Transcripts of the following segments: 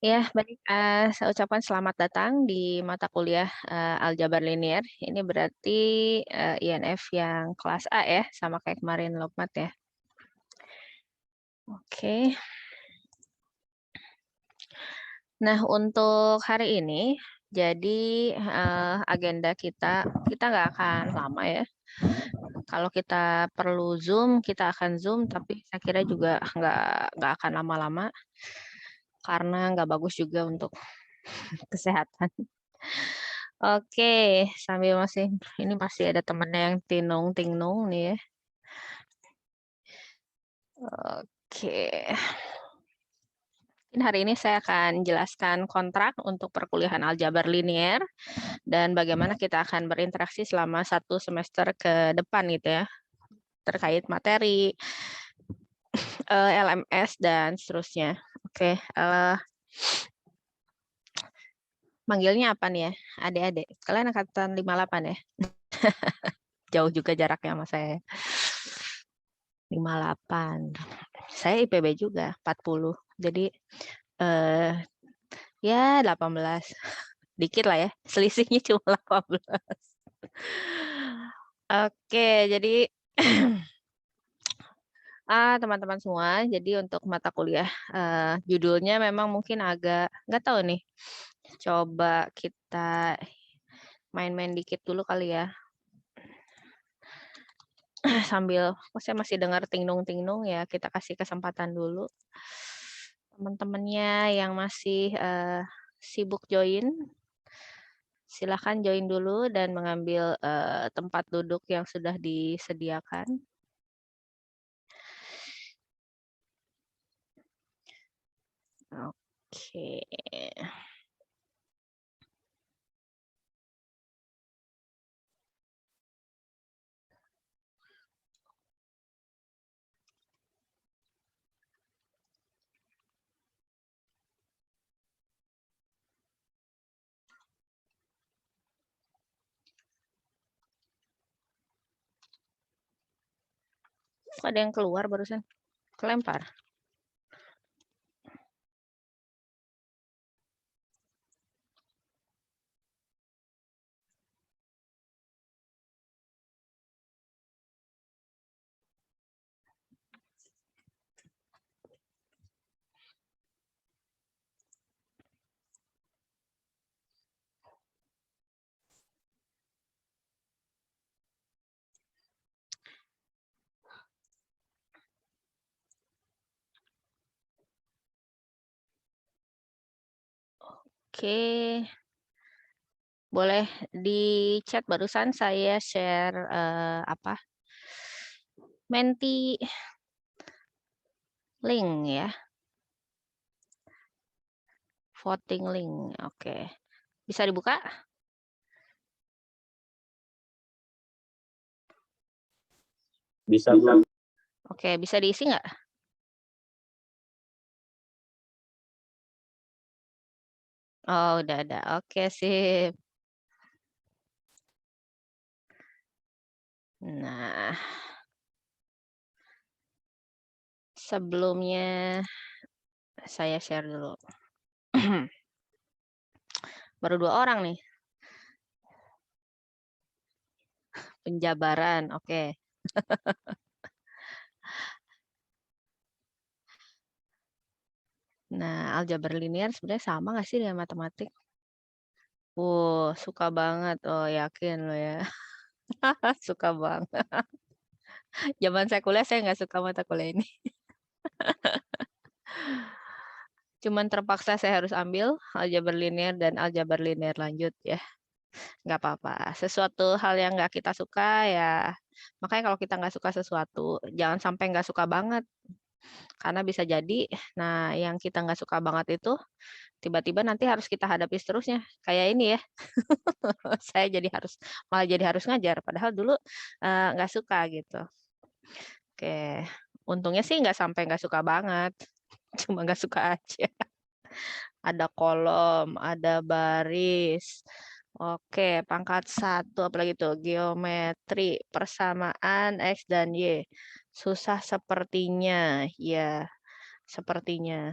Ya, baik, saya ucapkan selamat datang di mata kuliah, aljabar linier. Ini berarti, INF yang kelas A ya, sama kayak kemarin Lokmat ya. Oke. Nah, untuk hari ini, jadi, agenda kita nggak akan lama ya. Kalau kita perlu Zoom, kita akan Zoom, tapi saya kira juga nggak akan lama-lama, karena nggak bagus juga untuk kesehatan. Oke, sambil ini masih ada temennya yang tinung-tinung nih ya. Oke. Mungkin hari ini saya akan jelaskan kontrak untuk perkuliahan aljabar linier dan bagaimana kita akan berinteraksi selama 1 semester ke depan gitu ya, terkait materi, LMS dan seterusnya. Oke, manggilnya apa nih ya, adik-adik? Kalian angkatan 58 ya? Jauh juga jaraknya sama saya. 58. Saya IPB juga 40. Jadi ya 18. Dikit lah ya, selisihnya cuma 18. Oke, jadi teman-teman semua, jadi untuk mata kuliah, judulnya memang mungkin agak nggak tahu nih, coba kita main-main dikit dulu kali ya. Sambil saya masih dengar tingnung-tingnung ya, kita kasih kesempatan dulu. Teman-temannya yang masih, sibuk join, silakan join dulu dan mengambil, tempat duduk yang sudah disediakan. Oke. Kok ada yang keluar barusan? Kelempar? Oke. Boleh di chat barusan saya share, Menti link ya, voting link, oke. Bisa dibuka? Bisa, Bu. Oke, bisa diisi nggak? Oh, udah ada. Oke, sip. Nah, sebelumnya saya share dulu. Baru 2 orang nih, penjabaran, oke. Nah, aljabar linier sebenarnya sama nggak sih dengan matematik? Suka banget. Oh, yakin lo ya? Suka banget. Zaman saya kuliah, saya nggak suka mata kuliah ini. Cuman terpaksa saya harus ambil aljabar linier dan aljabar linier lanjut ya. Nggak apa-apa. Sesuatu hal yang nggak kita suka ya, makanya kalau kita nggak suka sesuatu, jangan sampai nggak suka banget. Karena bisa jadi, nah yang kita nggak suka banget itu, tiba-tiba nanti harus kita hadapi seterusnya. Kayak ini ya, saya malah jadi harus ngajar, padahal dulu nggak suka gitu. Oke, untungnya sih nggak sampai nggak suka banget, cuma nggak suka aja. Ada kolom, ada baris. Oke, pangkat 1, apalagi tuh? Geometri, persamaan X dan Y. Susah sepertinya, ya, sepertinya.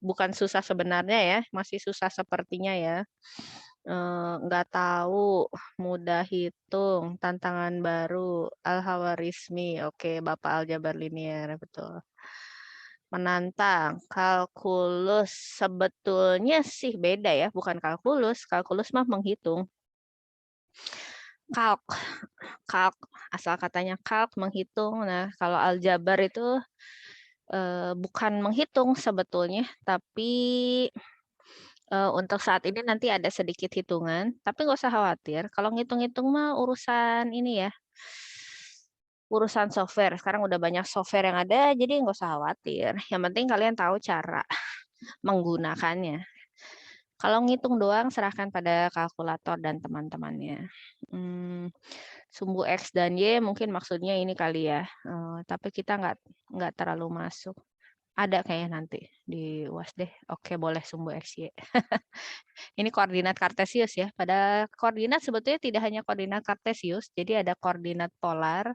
bukan susah sebenarnya ya, masih susah sepertinya ya. Nggak tahu, mudah hitung, tantangan baru, Al-Khawarizmi, oke, Bapak aljabar linier, betul. Menantang, kalkulus, sebetulnya sih beda ya, bukan kalkulus mah menghitung. Kalk, asal katanya kalk, menghitung. Nah, kalau aljabar itu bukan menghitung sebetulnya, tapi untuk saat ini nanti ada sedikit hitungan, tapi nggak usah khawatir. Kalau ngitung-ngitung mah urusan ini ya, urusan software. Sekarang udah banyak software yang ada, jadi nggak usah khawatir. Yang penting kalian tahu cara menggunakannya. Kalau ngitung doang, serahkan pada kalkulator dan teman-temannya. Sumbu X dan Y mungkin maksudnya ini kali ya, tapi kita nggak terlalu masuk. Ada kayaknya nanti di UAS deh. Oke, boleh sumbu X, Y. Ini koordinat kartesius ya. Pada koordinat sebetulnya tidak hanya koordinat kartesius, jadi ada koordinat polar,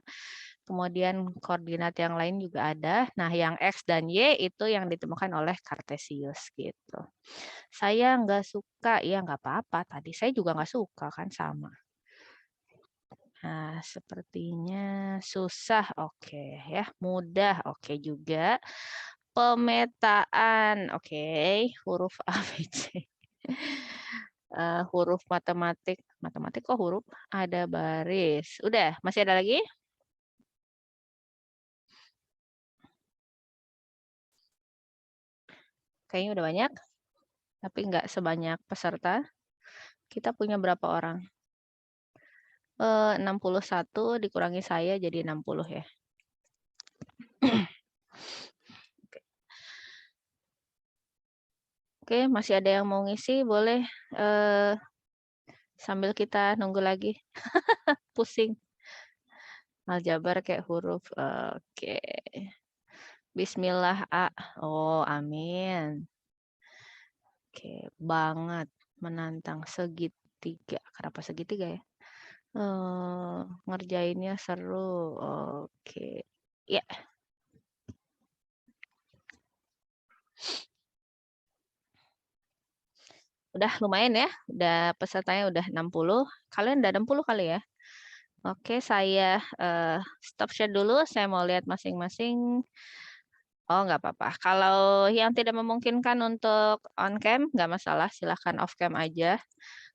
kemudian koordinat yang lain juga ada. Nah, yang X dan Y itu yang ditemukan oleh kartesius gitu. Saya nggak suka, ya nggak apa-apa. Tadi saya juga nggak suka kan sama. Nah, sepertinya susah, oke ya. Mudah, oke juga. Pemetaan, oke. Huruf A, B, C. Huruf matematik kok huruf? Ada baris. Udah, masih ada lagi? Kayaknya udah banyak, tapi nggak sebanyak peserta. Kita punya berapa orang? 61 dikurangi saya jadi 60 ya. Oke, masih ada yang mau ngisi? Boleh sambil kita nunggu lagi. Pusing. Aljabar kayak huruf. Oke. Bismillah A. Oh, amin. Oke, banget. Menantang segitiga. Kenapa segitiga ya? Ngerjainnya seru. Oke. Ya. Udah lumayan ya. Udah pesertanya udah 60. Kalian udah 60 kali ya? Oke, saya stop share dulu. Saya mau lihat masing-masing. Oh, nggak apa-apa. Kalau yang tidak memungkinkan untuk on cam, nggak masalah. Silahkan off cam aja.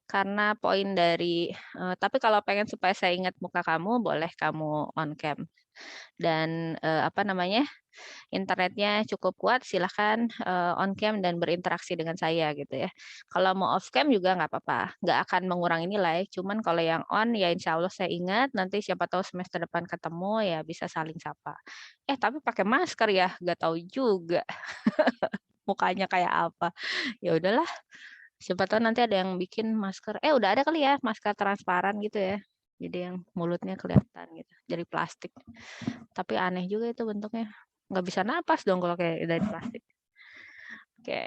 Karena poin dari, tapi kalau pengen supaya saya ingat muka kamu, boleh kamu on cam. Dan apa namanya, internetnya cukup kuat, silahkan on cam dan berinteraksi dengan saya gitu ya. Kalau mau off cam juga nggak apa-apa, nggak akan mengurangi nilai. Cuman kalau yang on ya insya Allah saya ingat. Nanti siapa tahu semester depan ketemu ya bisa saling sapa. Tapi pakai masker ya, nggak tahu juga mukanya kayak apa. Ya udahlah. Siapa tahu nanti ada yang bikin masker. Udah ada kali ya masker transparan gitu ya. Jadi yang mulutnya kelihatan gitu. Dari plastik. Tapi aneh juga itu bentuknya. Nggak bisa napas dong kalau kayak dari plastik. Oke.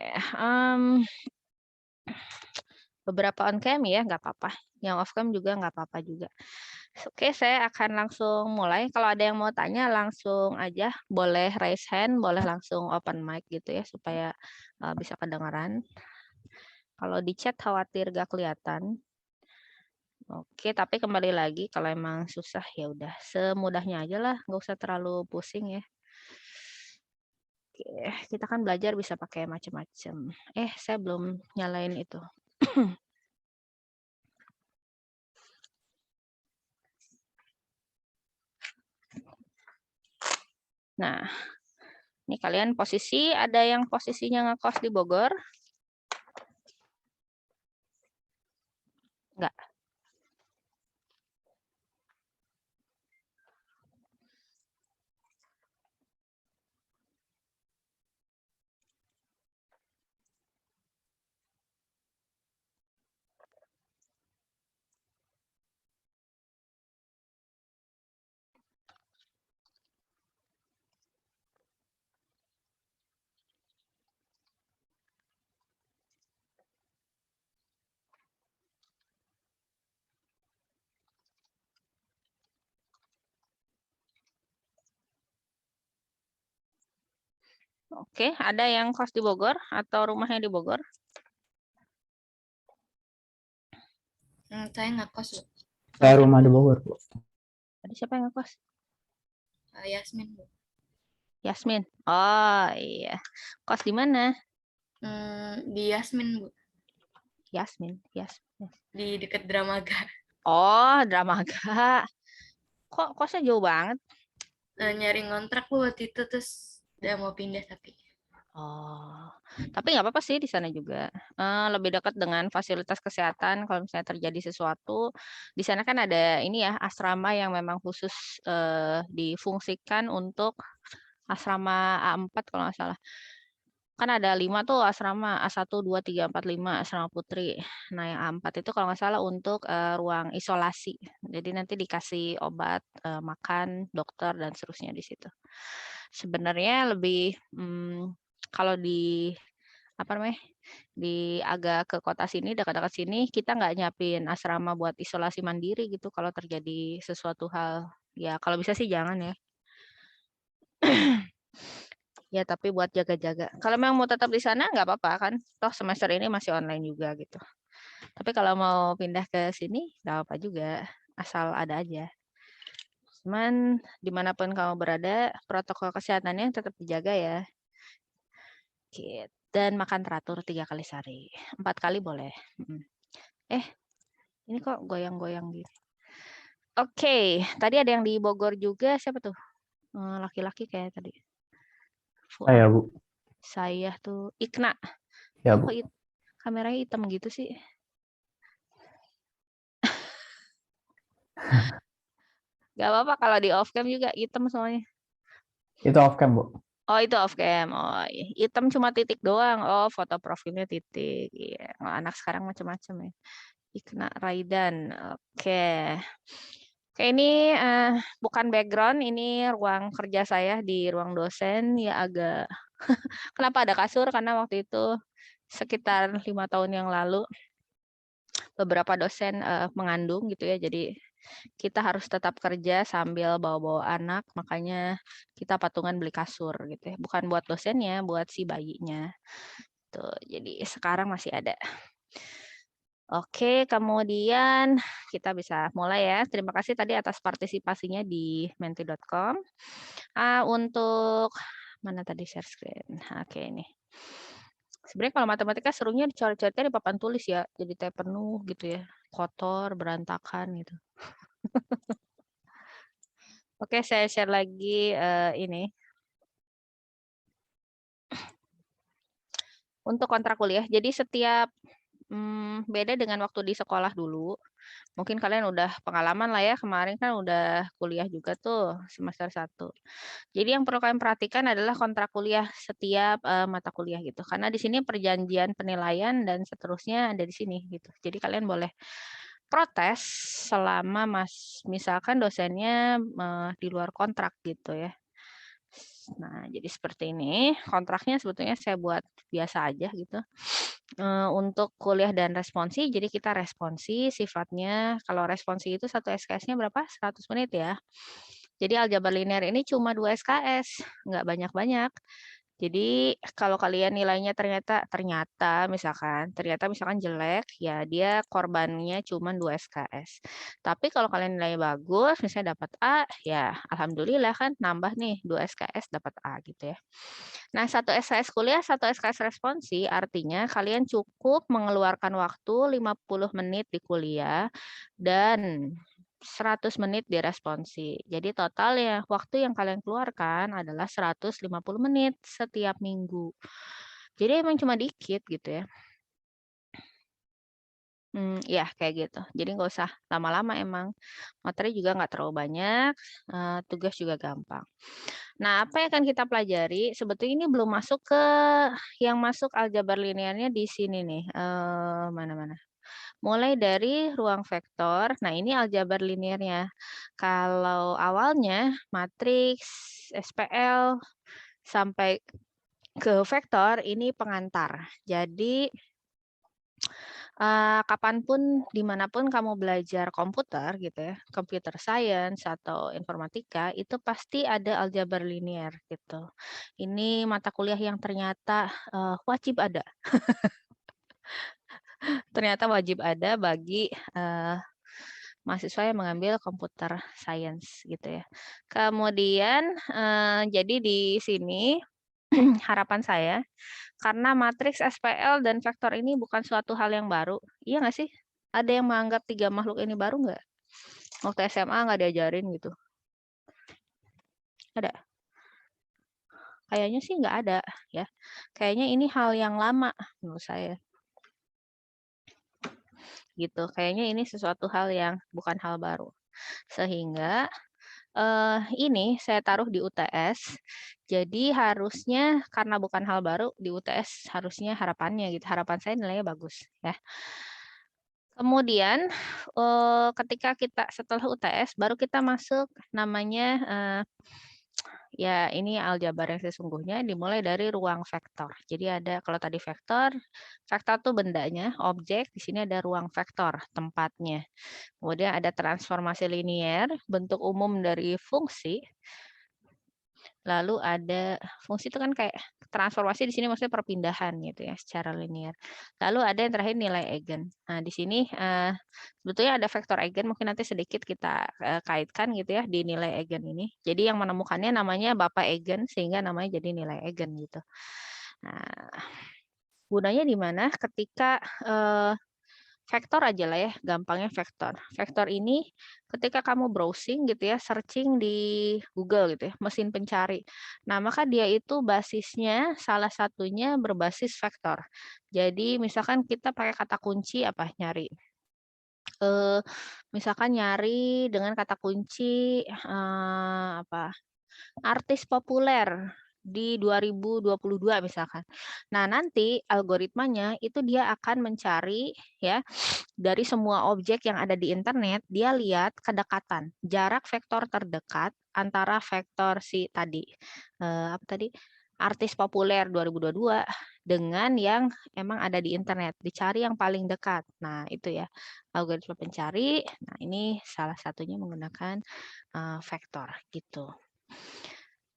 Beberapa on cam ya, nggak apa-apa. Yang off cam juga nggak apa-apa juga. Oke, saya akan langsung mulai. Kalau ada yang mau tanya langsung aja. Boleh raise hand, boleh langsung open mic gitu ya. Supaya bisa kedengaran. Kalau di chat khawatir gak kelihatan. Oke, tapi kembali lagi kalau emang susah ya udah semudahnya aja lah, nggak usah terlalu pusing ya. Oke, kita kan belajar bisa pakai macam-macam. Saya belum nyalain itu. Nah, ini kalian posisi, ada yang posisinya ngekos di Bogor? Enggak. Oke, ada yang kos di Bogor atau rumahnya di Bogor? Saya ngekos, Bu. Saya rumah di Bogor, Bu. Tadi siapa yang ngekos? Yasmin, Bu. Yasmin. Oh iya. Kos di mana? Di Yasmin, Bu. Yasmin. Yasmin. Di dekat Dramaga. Oh, Dramaga. Kok kosnya jauh banget? Nyari ngontrak, Bu, waktu itu. Terus udah mau pindah tapi. Oh, tapi nggak apa-apa sih di sana juga. Lebih dekat dengan fasilitas kesehatan. Kalau misalnya terjadi sesuatu, di sana kan ada ini ya asrama yang memang khusus difungsikan untuk asrama A4 kalau nggak salah. Kan ada 5 tuh asrama A1, 2, 3, 4, 5 asrama putri. Nah yang A4 itu kalau nggak salah untuk ruang isolasi. Jadi nanti dikasih obat, makan, dokter dan seterusnya di situ. Sebenarnya lebih kalau di apa namanya di agak ke kota sini dekat-dekat sini kita nggak nyiapin asrama buat isolasi mandiri gitu kalau terjadi sesuatu hal ya kalau bisa sih jangan ya. Ya tapi buat jaga-jaga. Kalau memang mau tetap di sana nggak apa-apa kan. Toh semester ini masih online juga gitu. Tapi kalau mau pindah ke sini nggak apa-apa juga. Asal ada aja. Cuman dimanapun kamu berada, protokol kesehatannya tetap dijaga ya. Gitu. Dan makan teratur 3 kali sehari. 4 kali boleh. Ini kok goyang-goyang gitu. Oke, tadi ada yang di Bogor juga. Siapa tuh? Laki-laki kayak tadi. Fuad. Saya, Bu. Saya tuh Ikna. Ya, Bu. Kok kameranya hitam gitu sih? Gak apa-apa kalau di off cam juga hitam soalnya. Itu off cam, Bu. Oh itu off cam. Oh iya. Hitam cuma titik doang. Oh foto profilnya titik. Iya. Oh, anak sekarang macam-macam ya. Ikna Raidan. Oke. Oke ini bukan background. Ini ruang kerja saya di ruang dosen. Ya agak. Kenapa ada kasur? Karena waktu itu sekitar 5 tahun yang lalu beberapa dosen mengandung gitu ya. Jadi kita harus tetap kerja sambil bawa-bawa anak, makanya kita patungan beli kasur gitu ya. Bukan buat dosennya, buat si bayinya. Tuh, jadi sekarang masih ada. Oke, kemudian kita bisa mulai ya. Terima kasih tadi atas partisipasinya di menti.com. Untuk mana tadi share screen? Oke, ini. Sebenarnya kalau matematika serunya dicoret-coretnya di papan tulis ya. Jadi teh penuh gitu ya. Kotor, berantakan gitu. Oke, saya share lagi ini. Untuk kontrak kuliah. Jadi setiap beda dengan waktu di sekolah dulu. Mungkin kalian udah pengalaman lah ya. Kemarin kan udah kuliah juga tuh semester 1. Jadi yang perlu kalian perhatikan adalah kontrak kuliah setiap mata kuliah gitu. Karena di sini perjanjian penilaian dan seterusnya ada di sini gitu. Jadi kalian boleh protes selama misalkan dosennya di luar kontrak gitu ya. Nah, jadi seperti ini. Kontraknya sebetulnya saya buat biasa aja gitu. Untuk kuliah dan responsi, jadi kita responsi sifatnya, kalau responsi itu satu SKS-nya berapa? 100 menit ya. Jadi aljabar linear ini cuma 2 SKS, nggak banyak-banyak. Jadi kalau kalian nilainya ternyata misalkan jelek, ya dia korbannya cuma 2 SKS. Tapi kalau kalian nilainya bagus, misalnya dapat A, ya alhamdulillah kan nambah nih 2 SKS dapat A gitu ya. Nah, 1 SKS kuliah, 1 SKS responsi artinya kalian cukup mengeluarkan waktu 50 menit di kuliah dan 100 menit di responsi. Jadi total ya waktu yang kalian keluarkan adalah 150 menit setiap minggu. Jadi emang cuma dikit gitu ya. Ya kayak gitu. Jadi nggak usah lama-lama emang. Materi juga nggak terlalu banyak, tugas juga gampang. Nah, apa yang akan kita pelajari, sebetulnya ini belum masuk ke yang masuk aljabar linearnya di sini nih, mana-mana. Mulai dari ruang vektor, nah ini aljabar linearnya. Kalau awalnya matriks, SPL, sampai ke vektor, ini pengantar. Jadi Kapanpun, dimanapun kamu belajar komputer gitu ya, computer science atau informatika, itu pasti ada aljabar linear gitu. Ini mata kuliah yang ternyata wajib ada. Ternyata wajib ada bagi mahasiswa yang mengambil computer science gitu ya. Kemudian jadi di sini harapan saya, karena matriks SPL dan vektor ini bukan suatu hal yang baru. Iya nggak sih? Ada yang menganggap 3 makhluk ini baru nggak? Waktu SMA nggak diajarin gitu. Ada? Kayaknya sih nggak ada ya. Kayaknya ini hal yang lama menurut saya. Gitu. Kayaknya ini sesuatu hal yang bukan hal baru. Sehingga ini saya taruh di UTS. Jadi harusnya karena bukan hal baru di UTS harusnya harapannya gitu. Harapan saya nilainya bagus ya. Kemudian ketika kita setelah UTS baru kita masuk namanya ya ini aljabar yang sesungguhnya dimulai dari ruang vektor. Jadi ada kalau tadi vektor tuh bendanya, objek, di sini ada ruang vektor, tempatnya. Kemudian ada transformasi linier, bentuk umum dari fungsi. Lalu ada fungsi itu kan kayak transformasi di sini maksudnya perpindahan gitu ya secara linier. Lalu ada yang terakhir nilai eigen. Nah, di sini sebetulnya ada vektor eigen mungkin nanti sedikit kita kaitkan gitu ya di nilai eigen ini. Jadi yang menemukannya namanya Bapak Eigen sehingga namanya jadi nilai eigen gitu. Nah, gunanya di mana ketika vektor aja lah ya, gampangnya vektor. Vektor ini ketika kamu browsing gitu ya, searching di Google gitu ya, mesin pencari. Nah, maka dia itu basisnya salah satunya berbasis vektor. Jadi misalkan kita pakai kata kunci apa nyari. Misalkan nyari dengan kata kunci apa? Artis populer di 2022 misalkan. Nah, nanti algoritmanya itu dia akan mencari ya dari semua objek yang ada di internet, dia lihat kedekatan, jarak vektor terdekat antara vektor si tadi apa tadi? Artis populer 2022 dengan yang emang ada di internet, dicari yang paling dekat. Nah, itu ya algoritma pencari. Nah, ini salah satunya menggunakan vektor gitu.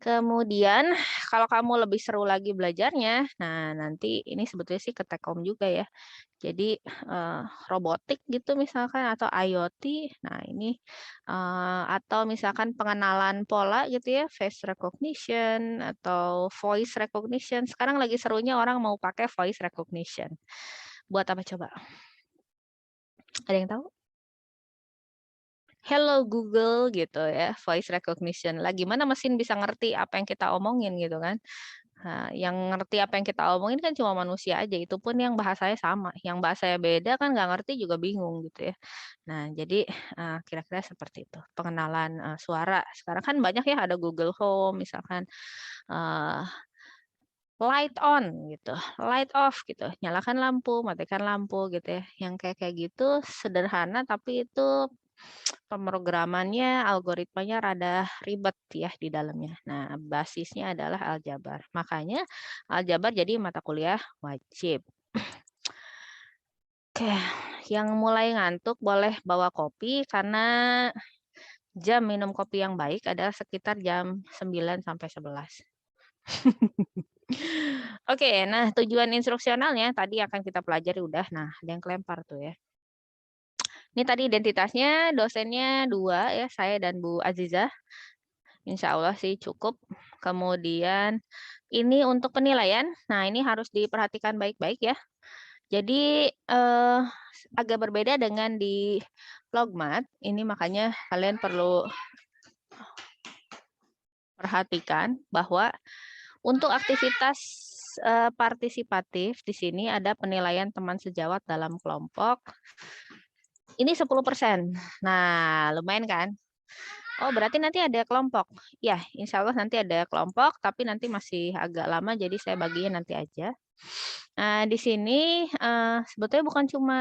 Kemudian kalau kamu lebih seru lagi belajarnya, nah nanti ini sebetulnya sih ke Tekom juga ya. Jadi robotik gitu misalkan atau IoT, nah ini atau misalkan pengenalan pola gitu ya, face recognition atau voice recognition. Sekarang lagi serunya orang mau pakai voice recognition. Buat apa coba? Ada yang tahu? Hello Google gitu ya, voice recognition. Lah gimana mesin bisa ngerti apa yang kita omongin gitu kan? Nah, yang ngerti apa yang kita omongin kan cuma manusia aja, itu pun yang bahasanya sama. Yang bahasanya beda kan nggak ngerti juga bingung gitu ya. Nah, jadi kira-kira seperti itu. Pengenalan suara. Sekarang kan banyak ya ada Google Home misalkan light on gitu, light off gitu. Nyalakan lampu, matikan lampu gitu ya. Yang kayak gitu sederhana tapi itu pemrogramannya, algoritmanya rada ribet ya di dalamnya. Nah, basisnya adalah aljabar. Makanya aljabar jadi mata kuliah wajib. Oke, yang mulai ngantuk boleh bawa kopi karena jam minum kopi yang baik adalah sekitar jam 9 sampai 11. Oke, nah tujuan instruksionalnya tadi akan kita pelajari udah. Nah, ada yang kelempar tuh ya. Ini tadi identitasnya, dosennya 2 ya, saya dan Bu Azizah. Insya Allah sih cukup. Kemudian ini untuk penilaian. Nah, ini harus diperhatikan baik-baik ya. Jadi agak berbeda dengan di Logmat. Ini makanya kalian perlu perhatikan bahwa untuk aktivitas partisipatif di sini ada penilaian teman sejawat dalam kelompok. Ini 10%. Nah, lumayan kan? Oh, berarti nanti ada kelompok. Ya, insya Allah nanti ada kelompok, tapi nanti masih agak lama, jadi saya baginya nanti aja. Nah, di sini sebetulnya bukan cuma,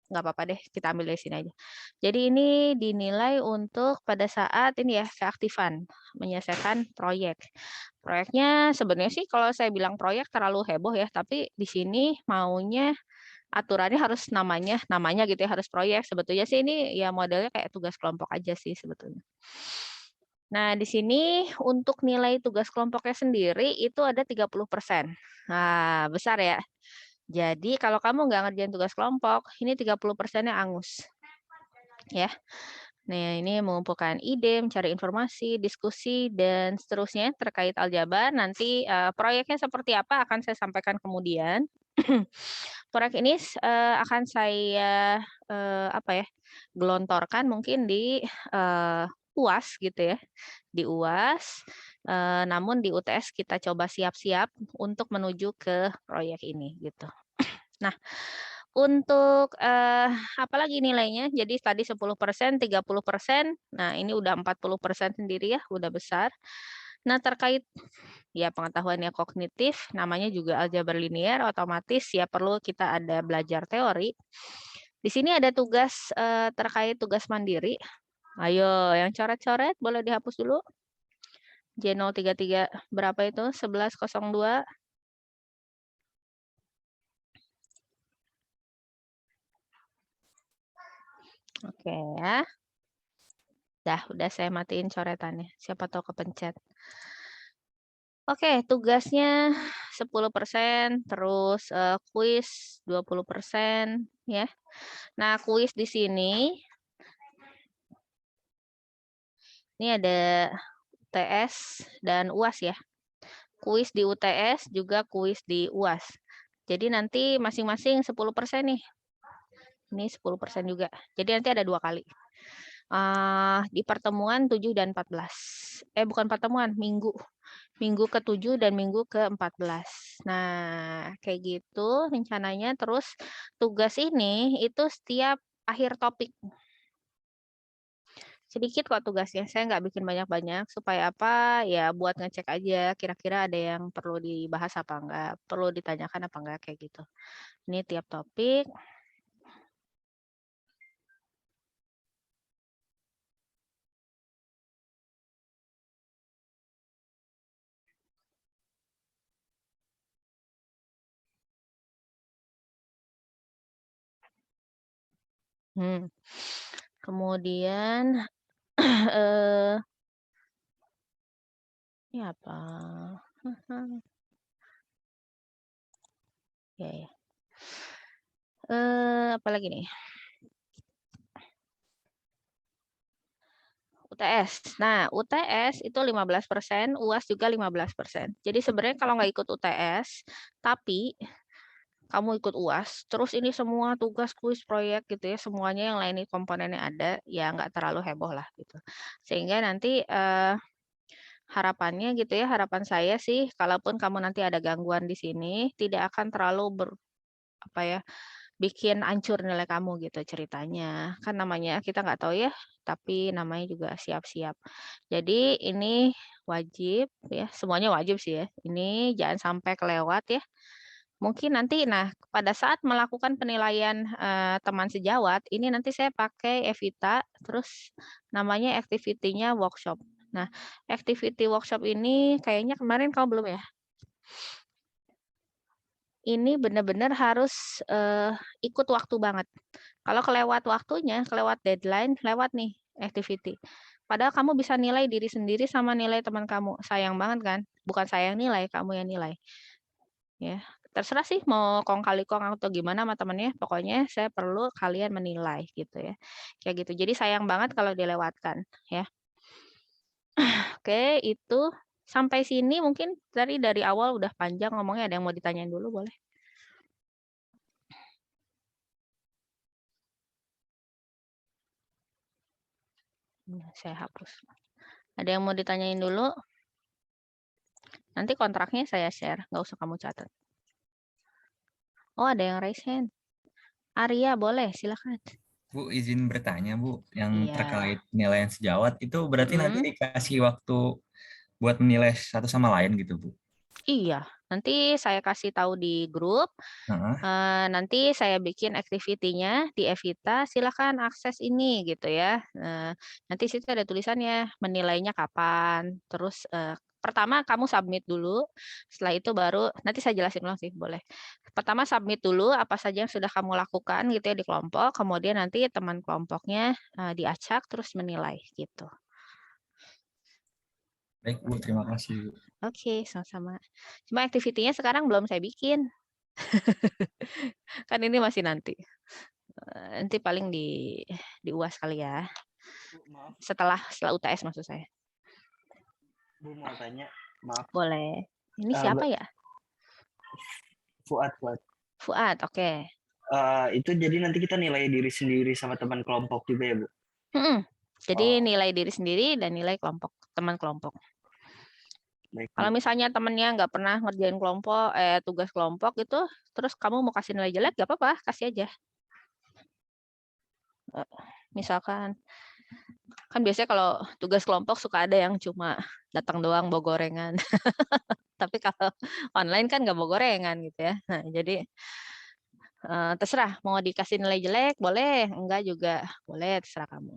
nggak apa-apa deh, kita ambil dari sini aja. Jadi ini dinilai untuk pada saat ini ya, keaktifan, menyelesaikan proyek. Proyeknya sebenarnya sih kalau saya bilang proyek terlalu heboh ya, tapi di sini maunya aturannya harus namanya gitu ya, harus proyek. Sebetulnya sih ini ya modelnya kayak tugas kelompok aja sih sebetulnya. Nah, di sini untuk nilai tugas kelompoknya sendiri itu ada 30%. Nah, besar ya. Jadi kalau kamu nggak ngerjain tugas kelompok, ini 30%-nya angus. Ya. Nah, ini mengumpulkan ide, mencari informasi, diskusi, dan seterusnya terkait aljabar. Nanti proyeknya seperti apa akan saya sampaikan kemudian. Proyek ini akan saya gelontorkan mungkin di UAS gitu ya, di UAS. Namun di UTS kita coba siap-siap untuk menuju ke proyek ini gitu. Nah, untuk apalagi nilainya? Jadi tadi 10%, 30%. Nah, ini udah 40% sendiri ya, udah besar. Nah, terkait ya pengetahuannya kognitif, namanya juga aljabar linear, otomatis ya perlu kita ada belajar teori. Di sini ada tugas terkait tugas mandiri. Ayo, yang coret-coret boleh dihapus dulu. J033 berapa itu? 1102. Oke ya. Udah saya matiin coretannya. Siapa tahu kepencet. Oke, tugasnya 10%, terus kuis 20% ya. Nah, kuis di sini ini ada UTS dan UAS ya. Kuis di UTS juga kuis di UAS. Jadi nanti masing-masing 10% nih. Ini 10% juga. Jadi nanti ada 2 kali. Di pertemuan 7 dan 14. Bukan pertemuan, minggu. Minggu ke-7 dan minggu ke-14. Nah, kayak gitu rencananya. Terus tugas ini itu setiap akhir topik. Sedikit kok tugasnya, saya nggak bikin banyak-banyak. Supaya apa? Ya buat ngecek aja kira-kira ada yang perlu dibahas apa enggak, perlu ditanyakan apa enggak, kayak gitu. Ini tiap topik. Kemudian ini apa? Ya. Apa lagi nih? UTS. Nah, UTS itu 15%, UAS juga 15%. Jadi sebenarnya kalau nggak ikut UTS, tapi kamu ikut UAS, terus ini semua tugas, kuis, proyek gitu ya, semuanya yang lain komponennya ada, ya nggak terlalu heboh lah gitu. Sehingga nanti harapannya gitu ya, harapan saya sih, kalaupun kamu nanti ada gangguan di sini, tidak akan terlalu bikin hancur nilai kamu gitu ceritanya. Kan namanya kita nggak tahu ya, tapi namanya juga siap-siap. Jadi ini wajib ya, semuanya wajib sih ya. Ini jangan sampai kelewat ya. Mungkin nanti, nah pada saat melakukan penilaian teman sejawat, ini nanti saya pakai Evita, terus namanya activity-nya workshop. Nah, activity workshop ini kayaknya kemarin kamu belum ya? Ini benar-benar harus ikut waktu banget. Kalau kelewat waktunya, kelewat deadline, lewat nih activity. Padahal kamu bisa nilai diri sendiri sama nilai teman kamu. Sayang banget kan? Bukan saya yang nilai, kamu yang nilai. Ya, terserah sih mau kong kali kong atau gimana sama temennya. Pokoknya saya perlu kalian menilai gitu ya. Kayak gitu. Jadi sayang banget kalau dilewatkan ya. Oke, itu sampai sini mungkin dari awal udah panjang ngomongnya. Ada yang mau ditanyain dulu boleh? Saya hapus. Ada yang mau ditanyain dulu? Nanti kontraknya saya share, nggak usah kamu catat. Oh, ada yang raise hand. Arya, boleh, silakan. Bu, izin bertanya, Bu, yang Iya. terkait penilaian sejawat itu berarti nanti dikasih waktu buat menilai satu sama lain gitu, Bu? Iya, nanti saya kasih tahu di grup. Nanti saya bikin activity-nya di Evita, silakan akses ini gitu ya. Nanti situ ada tulisannya menilainya kapan, terus Pertama kamu submit dulu, setelah itu baru nanti saya jelasin ulang sih, boleh. Pertama submit dulu apa saja yang sudah kamu lakukan gitu ya di kelompok, kemudian nanti teman kelompoknya diacak terus menilai gitu. Baik Bu, terima kasih Bu. Oke, sama-sama. Cuma activity-nya sekarang belum saya bikin. Kan ini masih nanti. Nanti paling di UAS kali ya. Bu, maaf, Setelah UTS maksud saya. Bu mau tanya, maaf. Boleh. Ini Eh, siapa ya? Fuad. Fuad, oke. Itu jadi nanti kita nilai diri sendiri sama teman kelompok juga ya, Bu? Jadi Oh. nilai diri sendiri dan nilai kelompok, teman kelompok. Baik, Kalau Bu. misalnya temennya nggak pernah ngerjain kelompok, tugas kelompok gitu, terus kamu mau kasih nilai jelek, nggak apa-apa, kasih aja. Misalkan, kan biasanya kalau tugas kelompok suka ada yang cuma datang doang bawa gorengan. Tapi kalau online kan nggak bawa gorengan gitu ya. Nah, jadi terserah mau dikasih nilai jelek boleh, enggak juga boleh, terserah kamu.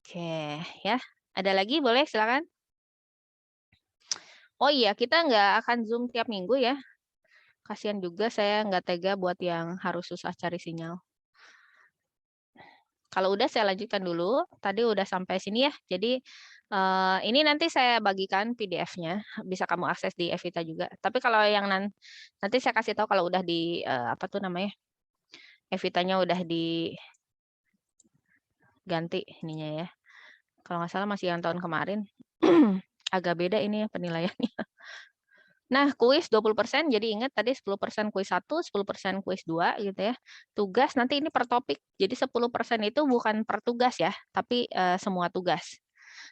Oke, ya. Ada lagi boleh silakan. Oh iya, kita nggak akan Zoom tiap minggu ya. Kasihan juga saya nggak tega buat yang harus susah cari sinyal. Kalau udah saya lanjutkan dulu. Tadi udah sampai sini ya. Jadi ini nanti saya bagikan PDF-nya. Bisa kamu akses di Evita juga. Tapi kalau yang nanti saya kasih tahu kalau udah di apa tuh namanya? Evitanya udah diganti ininya ya. Kalau nggak salah masih yang tahun kemarin. Agak beda ini ya penilaiannya. Nah, kuis 20%, jadi ingat tadi 10% kuis 1, 10% kuis 2 gitu ya. Tugas nanti ini per topik. Jadi 10% itu bukan per tugas ya, tapi semua tugas.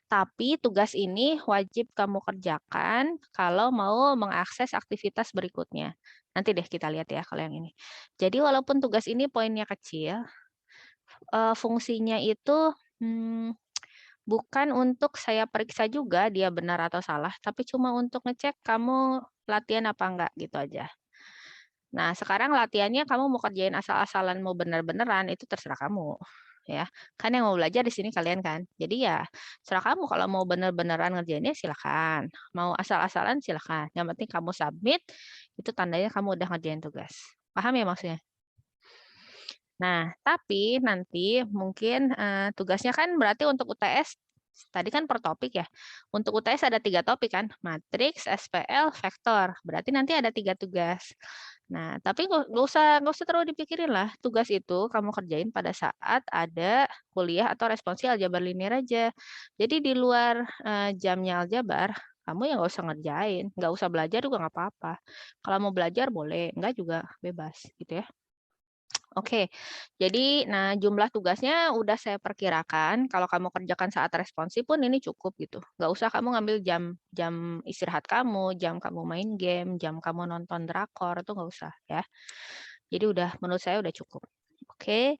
Tapi tugas ini wajib kamu kerjakan kalau mau mengakses aktivitas berikutnya. Nanti deh kita lihat ya kalau yang ini. Jadi walaupun tugas ini poinnya kecil, fungsinya itu bukan untuk saya periksa juga dia benar atau salah, tapi cuma untuk ngecek kamu latihan apa enggak gitu aja. Nah, sekarang latihannya kamu mau kerjain asal-asalan mau benar-beneran itu terserah kamu. Ya, kan yang mau belajar di sini kalian kan. Jadi ya serah kamu kalau mau benar-beneran ngerjainnya silakan. Mau asal-asalan silakan. Yang penting kamu submit itu tandanya kamu udah ngerjain tugas. Paham ya maksudnya? Nah, tapi nanti mungkin tugasnya kan berarti untuk UTS, tadi kan per topik ya. Untuk UTS ada 3 topik kan, matriks, SPL, vektor. Berarti nanti ada 3 tugas. Nah, tapi nggak usah terlalu dipikirin lah. Tugas itu kamu kerjain pada saat ada kuliah atau responsi aljabar linear aja. Jadi di luar jamnya aljabar, kamu ya nggak usah ngerjain, nggak usah belajar juga nggak apa-apa. Kalau mau belajar boleh, nggak juga bebas gitu ya. Oke, jadi nah jumlah tugasnya udah saya perkirakan. Kalau kamu kerjakan saat responsi pun ini cukup gitu. Nggak usah kamu ngambil jam istirahat kamu, jam kamu main game, jam kamu nonton drakor, itu nggak usah ya. Jadi udah menurut saya udah cukup. Oke,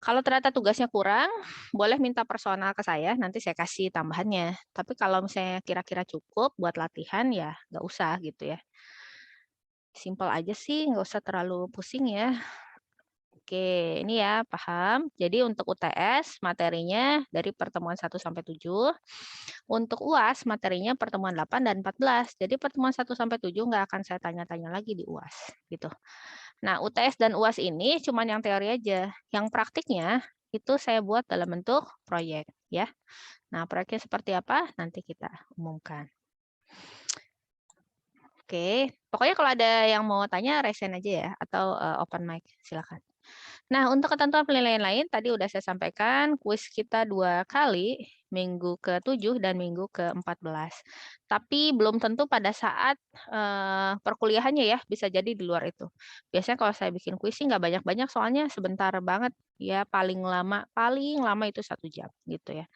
kalau ternyata tugasnya kurang, boleh minta personal ke saya, nanti saya kasih tambahannya. Tapi kalau misalnya kira-kira cukup buat latihan ya nggak usah gitu ya. Simpel aja sih, nggak usah terlalu pusing ya. Oke, ini ya, paham. Jadi untuk UTS materinya dari pertemuan 1 sampai 7. Untuk UAS materinya pertemuan 8 dan 14. Jadi pertemuan 1 sampai 7 nggak akan saya tanya-tanya lagi di UAS gitu. Nah, UTS dan UAS ini cuma yang teori aja. Yang praktiknya itu saya buat dalam bentuk proyek ya. Nah, proyeknya seperti apa? Nanti kita umumkan. Oke, pokoknya kalau ada yang mau tanya raise hand aja ya atau open mic silakan. Nah, untuk ketentuan penilaian lain tadi udah saya sampaikan, kuis kita 2 kali, minggu ke-7 dan minggu ke-14. Tapi belum tentu pada saat perkuliahannya ya, bisa jadi di luar itu. Biasanya kalau saya bikin kuis sih nggak banyak-banyak, soalnya sebentar banget ya, paling lama itu 1 jam gitu ya.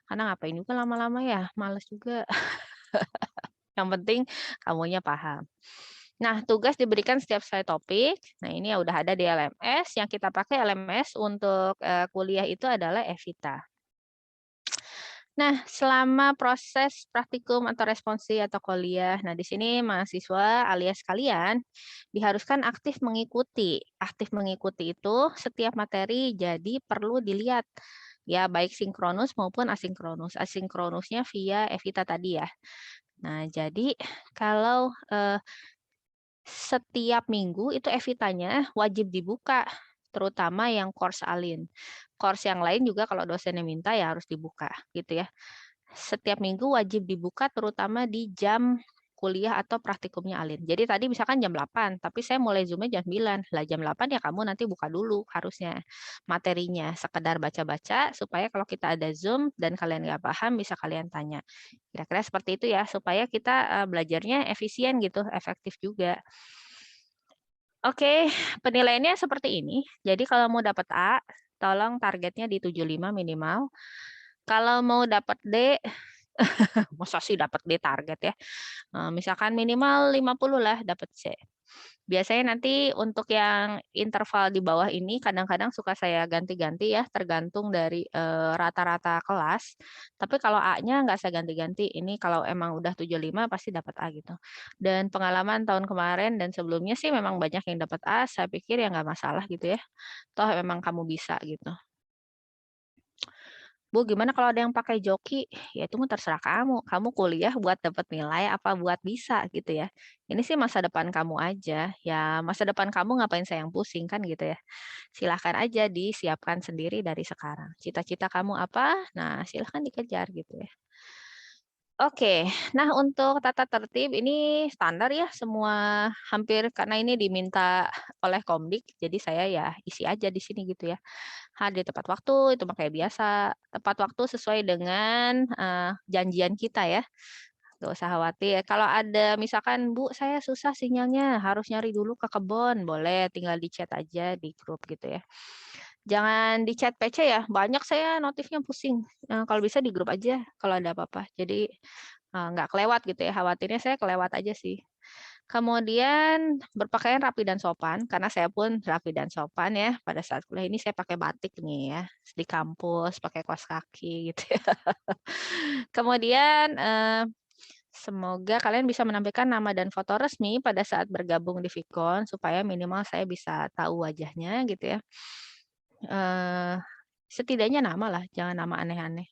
Karena ngapain juga lama-lama ya, males juga. Yang penting kamunya paham. Nah, tugas diberikan setiap slide topik. Nah, ini ya udah ada di LMS. Yang kita pakai LMS untuk kuliah itu adalah Evita. Nah, selama proses praktikum atau responsi atau kuliah, nah di sini mahasiswa alias kalian diharuskan aktif mengikuti. Aktif mengikuti itu setiap materi jadi perlu dilihat ya baik sinkronus maupun asinkronus. Asinkronusnya via Evita tadi ya. Nah, jadi kalau setiap minggu itu Evitanya wajib dibuka, terutama yang course Alin. Course yang lain juga kalau dosennya minta ya harus dibuka gitu ya. Setiap minggu wajib dibuka terutama di jam kuliah atau praktikumnya Alin. Jadi tadi misalkan jam 8, tapi saya mulai Zoom-nya jam 9. Lah jam 8 ya kamu nanti buka dulu harusnya materinya. Sekedar baca-baca supaya kalau kita ada Zoom dan kalian nggak paham bisa kalian tanya. Kira-kira seperti itu ya, supaya kita belajarnya efisien gitu, efektif juga. Oke, penilaiannya seperti ini. Jadi kalau mau dapat A, tolong targetnya di 75 minimal. Kalau mau dapat D, masa sih dapat D target ya. Misalkan minimal 50 lah dapat C. Biasanya nanti untuk yang interval di bawah ini kadang-kadang suka saya ganti-ganti ya, tergantung dari rata-rata kelas. Tapi kalau A-nya nggak saya ganti-ganti. Ini kalau emang udah 75 pasti dapat A gitu. Dan pengalaman tahun kemarin dan sebelumnya sih memang banyak yang dapat A. Saya pikir ya nggak masalah gitu ya. Toh memang kamu bisa gitu. Bu, gimana kalau ada yang pakai joki? Ya itu terserah kamu. Kamu kuliah buat dapat nilai apa buat bisa gitu ya. Ini sih masa depan kamu aja. Ya masa depan kamu ngapain saya yang pusing kan gitu ya. Silahkan aja disiapkan sendiri dari sekarang. Cita-cita kamu apa? Nah silahkan dikejar gitu ya. Oke, nah untuk tata tertib ini standar ya semua hampir karena ini diminta oleh Komdik, jadi saya ya isi aja di sini gitu ya. Hadir tepat waktu itu mah kayak biasa, tepat waktu sesuai dengan janjian kita ya. Gak usah khawatir. Kalau ada misalkan Bu saya susah sinyalnya harus nyari dulu ke kebon, boleh tinggal di chat aja di grup gitu ya. Jangan di chat PC ya, banyak saya notifnya pusing. Kalau bisa di grup aja kalau ada apa-apa. Jadi nggak kelewat gitu ya, khawatirnya saya kelewat aja sih. Kemudian berpakaian rapi dan sopan, karena saya pun rapi dan sopan ya. Pada saat kuliah ini saya pakai batik nih ya, di kampus pakai kaos kaki gitu ya. Kemudian semoga kalian bisa menampilkan nama dan foto resmi pada saat bergabung di Vicon supaya minimal saya bisa tahu wajahnya gitu ya. Setidaknya nama lah, jangan nama aneh-aneh.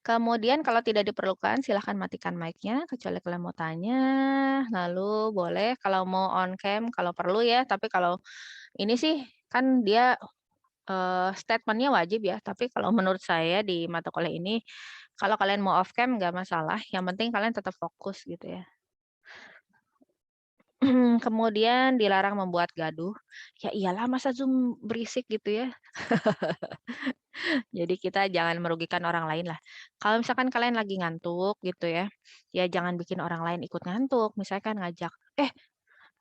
Kemudian kalau tidak diperlukan silahkan matikan mic-nya kecuali kalian mau tanya. Lalu boleh kalau mau on cam kalau perlu ya, tapi kalau ini sih kan dia statement-nya wajib ya, tapi kalau menurut saya di mata kuliah ini kalau kalian mau off cam nggak masalah, yang penting kalian tetap fokus gitu ya. Kemudian dilarang membuat gaduh. Ya iyalah masa Zoom berisik gitu ya. Jadi kita jangan merugikan orang lain lah. Kalau misalkan kalian lagi ngantuk gitu ya, ya jangan bikin orang lain ikut ngantuk. Misalkan ngajak,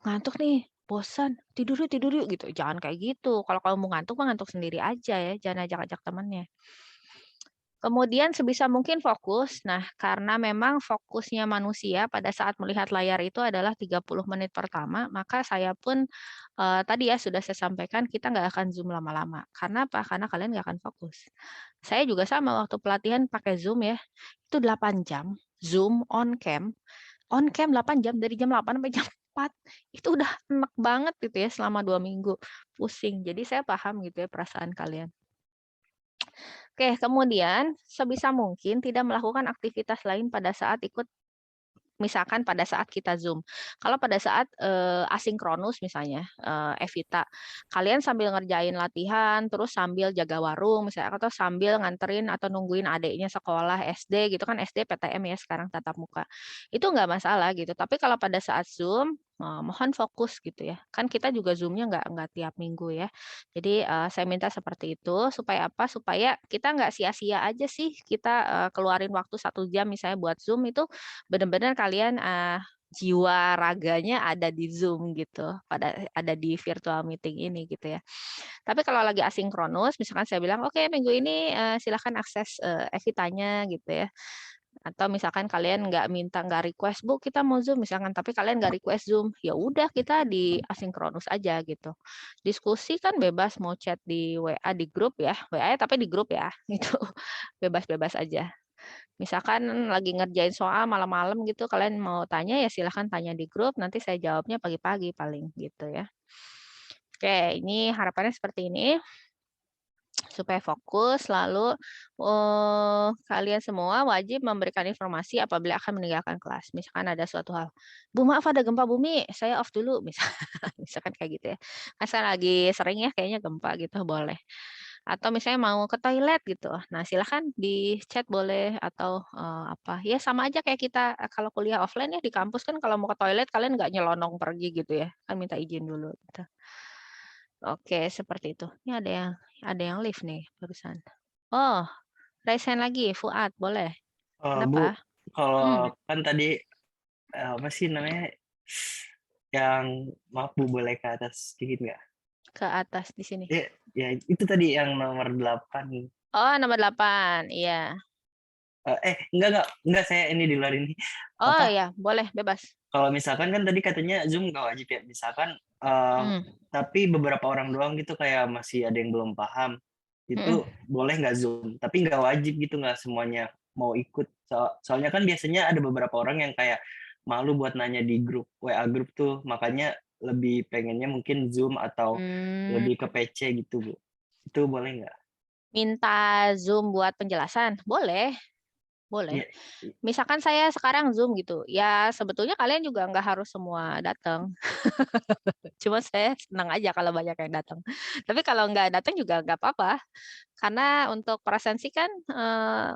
ngantuk nih, bosan, tidur yuk gitu. Jangan kayak gitu. Kalau kamu mau ngantuk, mah ngantuk sendiri aja ya, jangan ajak-ajak temannya. Kemudian sebisa mungkin fokus. Nah, karena memang fokusnya manusia pada saat melihat layar itu adalah 30 menit pertama, maka saya pun tadi ya sudah saya sampaikan kita nggak akan Zoom lama-lama. Karena apa? Karena kalian nggak akan fokus. Saya juga sama waktu pelatihan pakai Zoom ya, itu 8 jam, Zoom on cam 8 jam, dari jam 8 sampai jam 4. Itu udah enak banget gitu ya selama 2 minggu, pusing. Jadi saya paham gitu ya perasaan kalian. Oke, kemudian sebisa mungkin tidak melakukan aktivitas lain pada saat ikut misalkan pada saat kita Zoom. Kalau pada saat asinkronus misalnya, Evita, kalian sambil ngerjain latihan, terus sambil jaga warung misalnya, atau sambil nganterin atau nungguin adiknya sekolah SD gitu kan, SD PTM ya sekarang tatap muka. Itu nggak masalah gitu. Tapi kalau pada saat Zoom, mohon fokus gitu ya. Kan kita juga Zoom-nya nggak tiap minggu ya. Jadi saya minta seperti itu supaya apa? Supaya kita nggak sia-sia aja sih kita keluarin waktu 1 jam misalnya buat Zoom itu benar-benar kalian jiwa raganya ada di Zoom gitu, ada di virtual meeting ini gitu ya. Tapi kalau lagi asinkronus, misalkan saya bilang, oke minggu ini silahkan akses Evitanya gitu ya. Atau misalkan kalian nggak request Bu kita mau Zoom misalkan, tapi kalian nggak request Zoom, ya udah kita di asinkronus aja gitu. Diskusi kan bebas mau chat di WA di grup ya, WA tapi di grup ya, itu bebas-bebas aja. Misalkan lagi ngerjain soal malam-malam gitu, kalian mau tanya ya silahkan tanya di grup, nanti saya jawabnya pagi-pagi paling gitu ya. Oke, ini harapannya seperti ini. supaya fokus. Lalu kalian semua wajib memberikan informasi apabila akan meninggalkan kelas. Misalkan ada suatu hal, Bu maaf ada gempa bumi, saya off dulu, misalkan kayak gitu ya. Kan saya lagi sering ya kayaknya gempa gitu, boleh. Atau misalnya mau ke toilet gitu, nah silahkan di chat boleh atau apa ya, sama aja kayak kita kalau kuliah offline ya di kampus kan, kalau mau ke toilet kalian nggak nyelonong pergi gitu ya, kan minta izin dulu gitu. Oke, seperti itu. Ini ada yang live nih barusan. Oh, raise hand lagi, Fuad, boleh. Bu, Kenapa? kalau kan tadi apa sih namanya yang maaf Bu, boleh ke atas sedikit nggak? Ke atas di sini. Ya itu tadi yang nomor 8. Oh, nomor 8, iya. Enggak, saya ini di luar ini. Oh Apa? ya, boleh, bebas. Kalau misalkan kan tadi katanya Zoom nggak wajib ya, misalkan tapi beberapa orang doang gitu kayak masih ada yang belum paham, itu boleh nggak Zoom? Tapi nggak wajib gitu, nggak semuanya mau ikut. Soalnya kan biasanya ada beberapa orang yang kayak malu buat nanya di grup WA grup tuh, makanya lebih pengennya mungkin Zoom atau lebih ke PC gitu Bu. Itu boleh nggak? Minta Zoom buat penjelasan? Boleh. Boleh. Iya. Misalkan saya sekarang Zoom gitu, ya sebetulnya kalian juga nggak harus semua datang. Cuma saya senang aja kalau banyak yang datang. Tapi kalau nggak datang juga nggak apa-apa. Karena untuk presensi kan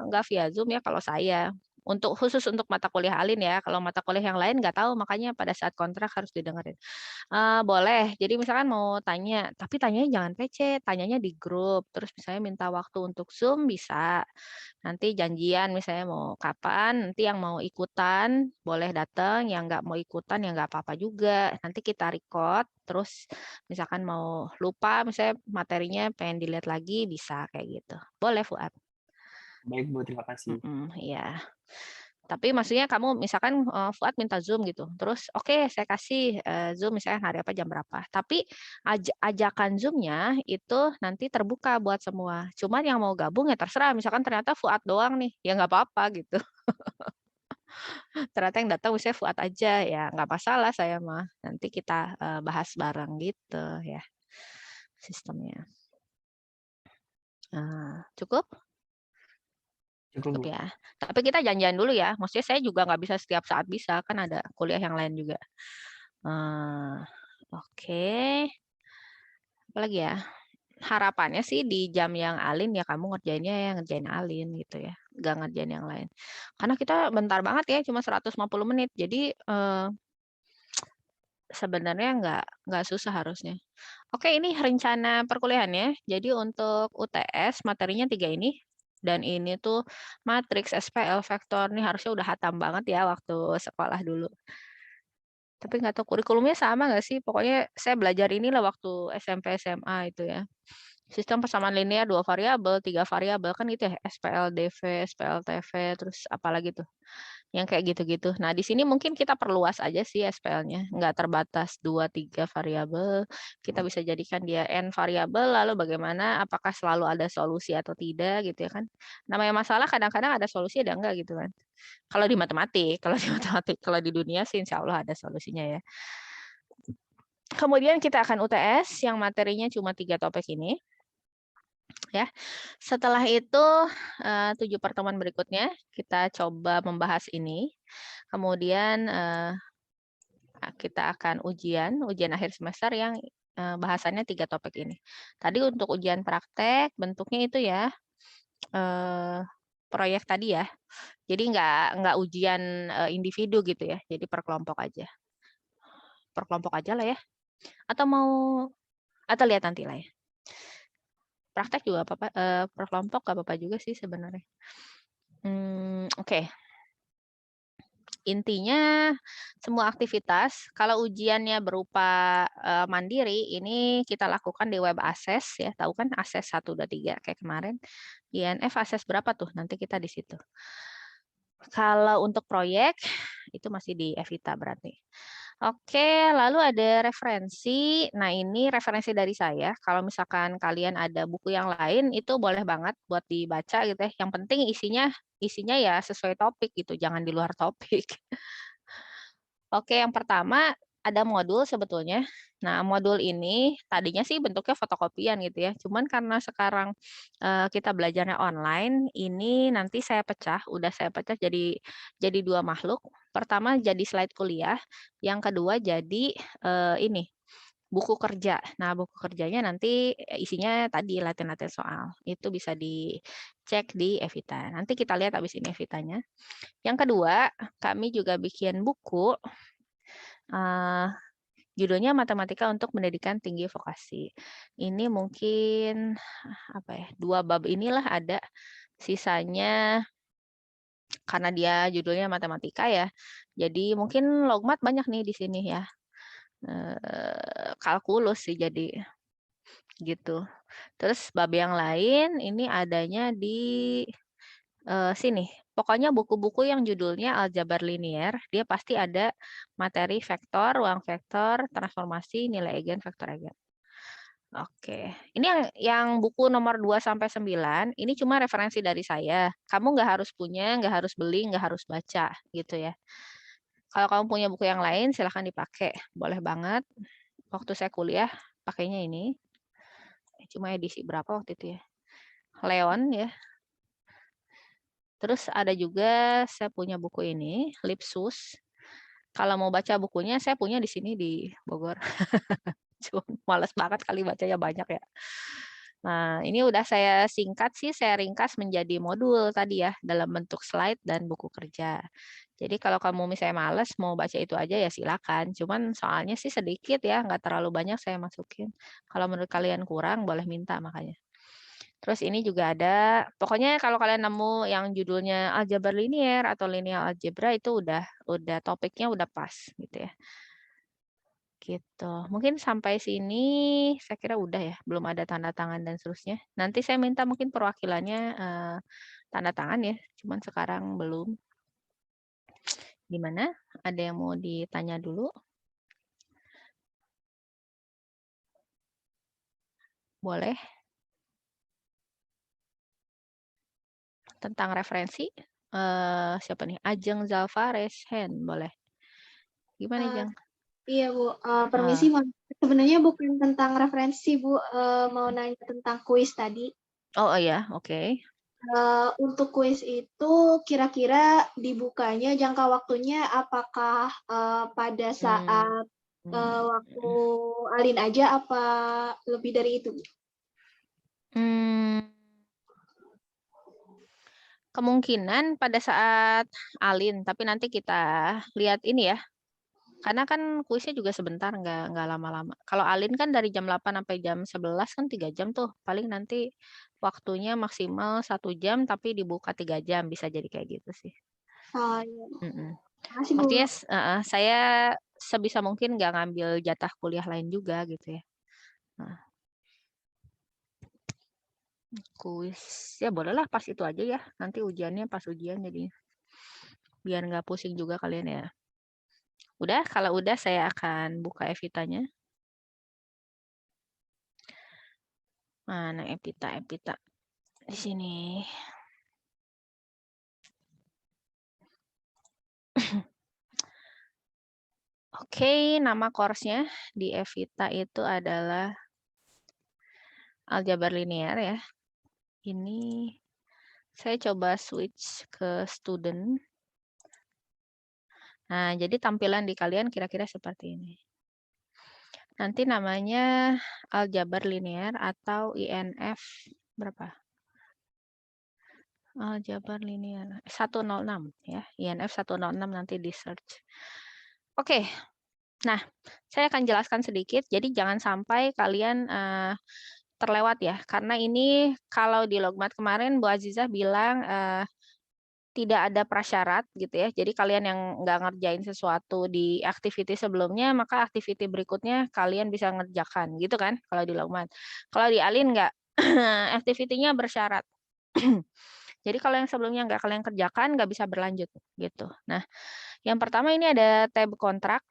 nggak via Zoom ya kalau saya. Khusus untuk mata kuliah Alin ya. Kalau mata kuliah yang lain nggak tahu, makanya pada saat kontrak harus didengerin. Boleh. Jadi misalkan mau tanya, tapi tanyanya jangan PC, tanyanya di grup. Terus misalnya minta waktu untuk Zoom bisa. Nanti janjian misalnya mau kapan, nanti yang mau ikutan boleh datang, yang nggak mau ikutan ya nggak apa-apa juga. Nanti kita record, terus misalkan mau lupa, misalnya materinya pengen dilihat lagi, bisa kayak gitu. Boleh, Fuad. Baik Bu, terima kasih. Iya. Tapi maksudnya kamu misalkan Fuad minta Zoom gitu, terus oke, saya kasih Zoom misalnya hari apa jam berapa. Tapi ajakan Zoom-nya itu nanti terbuka buat semua. Cuman yang mau gabung ya terserah. Misalkan ternyata Fuad doang nih, ya nggak apa-apa gitu. Ternyata yang datang misalnya Fuad aja, ya nggak masalah saya mah. Nanti kita bahas bareng gitu ya sistemnya. Cukup? Cukup ya. Tapi kita janjian dulu ya. Maksudnya saya juga nggak bisa setiap saat bisa, kan ada kuliah yang lain juga. Oke. Apalagi ya? Harapannya sih di jam yang Alin ya kamu ngerjainnya ya ngerjain Alin gitu ya. Nggak ngerjain yang lain. Karena kita bentar banget ya, cuma 150 menit. Jadi sebenarnya nggak susah harusnya. Oke, ini rencana perkuliahannya. Jadi untuk UTS materinya 3 ini. Dan ini tuh matriks, SPL, vektor. Ini harusnya udah hatam banget ya waktu sekolah dulu. Tapi nggak tahu kurikulumnya sama nggak sih? Pokoknya saya belajar inilah waktu SMP, SMA itu ya. Sistem persamaan linear 2 variabel, 3 variabel kan itu ya, SPL, DV, SPL, TV, terus apalagi tuh. Yang kayak gitu-gitu. Nah, di sini mungkin kita perluas aja sih SPL-nya, nggak terbatas 2, 3 variabel. Kita bisa jadikan dia N variabel, lalu bagaimana, apakah selalu ada solusi atau tidak gitu ya kan. Namanya masalah kadang-kadang ada solusi, ada enggak gitu kan. Kalau di matematik, kalau di dunia sih insya Allah ada solusinya ya. Kemudian kita akan UTS yang materinya cuma 3 topik ini. Ya, setelah itu 7 pertemuan berikutnya kita coba membahas ini. Kemudian kita akan ujian akhir semester yang bahasannya 3 topik ini. Tadi untuk ujian praktek bentuknya itu ya proyek tadi ya. Jadi nggak ujian individu gitu ya. Jadi per kelompok aja. Per kelompok aja lah ya. Atau lihat nanti lah ya. Praktek juga apa-apa, per kelompok nggak apa-apa juga sih sebenarnya. Oke. Intinya semua aktivitas, kalau ujiannya berupa mandiri, ini kita lakukan di web assess ya, tahu kan assess 1, 2, 3 kayak kemarin. INF assess berapa tuh? Nanti kita di situ. Kalau untuk proyek, itu masih di Evita berarti. Oke, lalu ada referensi. Nah, ini referensi dari saya. Kalau misalkan kalian ada buku yang lain, itu boleh banget buat dibaca gitu ya. Yang penting isinya ya sesuai topik gitu, jangan di luar topik. Oke, yang pertama ada modul sebetulnya. Nah, modul ini tadinya sih bentuknya fotokopian gitu ya. Cuman karena sekarang kita belajarnya online, ini nanti udah saya pecah jadi 2 makhluk. Pertama jadi slide kuliah, yang kedua jadi ini buku kerja. Nah, buku kerjanya nanti isinya tadi latihan-latihan soal. Itu bisa dicek di Evita. Nanti kita lihat habis ini Evitanya. Yang kedua, kami juga bikin buku judulnya Matematika untuk Pendidikan Tinggi Vokasi. Ini mungkin 2 bab inilah ada. Sisanya karena dia judulnya matematika ya. Jadi mungkin logmat banyak nih di sini ya. Kalkulus sih jadi gitu. Terus bab yang lain ini adanya di sini. Pokoknya buku-buku yang judulnya aljabar linier, dia pasti ada materi vektor, ruang vektor, transformasi, nilai eigen, vektor eigen. Oke, ini yang buku nomor 2-9, ini cuma referensi dari saya. Kamu nggak harus punya, nggak harus beli, nggak harus baca, gitu ya. Kalau kamu punya buku yang lain, silahkan dipakai. Boleh banget. Waktu saya kuliah, pakainya ini. Cuma edisi berapa waktu itu ya? Leon ya. Terus ada juga saya punya buku ini, Lipsus. Kalau mau baca bukunya, saya punya di sini di Bogor. Cuma males banget kali bacanya banyak ya. Nah, ini udah saya singkat sih, saya ringkas menjadi modul tadi ya, dalam bentuk slide dan buku kerja. Jadi kalau kamu misalnya males mau baca itu aja ya silakan. Cuman soalnya sih sedikit ya, nggak terlalu banyak saya masukin. Kalau menurut kalian kurang, boleh minta makanya. Terus ini juga ada, pokoknya kalau kalian nemu yang judulnya aljabar linier atau linear algebra itu udah topiknya udah pas gitu ya. Gitu. Mungkin sampai sini saya kira udah ya, belum ada tanda tangan dan seterusnya. Nanti saya minta mungkin perwakilannya tanda tangan ya, cuman sekarang belum. Gimana? Ada yang mau ditanya dulu? Boleh? Tentang referensi, siapa nih? Ajeng Zalfares, boleh. Gimana, Jeng? Iya, Bu. Permisi, sebenarnya bukan tentang referensi, Bu. Mau nanya tentang kuis tadi. Oh iya, oke. Untuk kuis itu kira-kira dibukanya jangka waktunya apakah pada saat waktu Alin aja apa lebih dari itu? Kemungkinan pada saat Alin, tapi nanti kita lihat ini ya. Karena kan kuisnya juga sebentar, nggak lama-lama. Kalau Alin kan dari jam 8 sampai jam 11 kan 3 jam tuh. Paling nanti waktunya maksimal 1 jam, tapi dibuka 3 jam. Bisa jadi kayak gitu sih. Oh, iya. Makasih, Bu. Maksudnya saya sebisa mungkin nggak ngambil jatah kuliah lain juga gitu ya. Nah. Kuis, ya bolehlah pas itu aja ya. Nanti ujiannya pas ujian jadi biar nggak pusing juga kalian ya. Udah, kalau udah saya akan buka Evitanya. Mana Evita di sini. Oke, nama course-nya di Evita itu adalah aljabar linear ya. Ini saya coba switch ke student. Nah, jadi tampilan di kalian kira-kira seperti ini. Nanti namanya aljabar linear atau INF berapa? Aljabar linear 106 ya. INF 106 nanti di search. Oke. Nah, saya akan jelaskan sedikit. Jadi jangan sampai kalian terlewat ya. Karena ini kalau di Logmat kemarin Bu Azizah bilang tidak ada prasyarat gitu ya. Jadi kalian yang nggak ngerjain sesuatu di activity sebelumnya, maka activity berikutnya kalian bisa ngerjakan gitu kan kalau di Logmat. Kalau di Alin nggak, activity-nya bersyarat. Jadi kalau yang sebelumnya nggak kalian kerjakan, nggak bisa berlanjut gitu. Nah, yang pertama ini ada tab kontrak.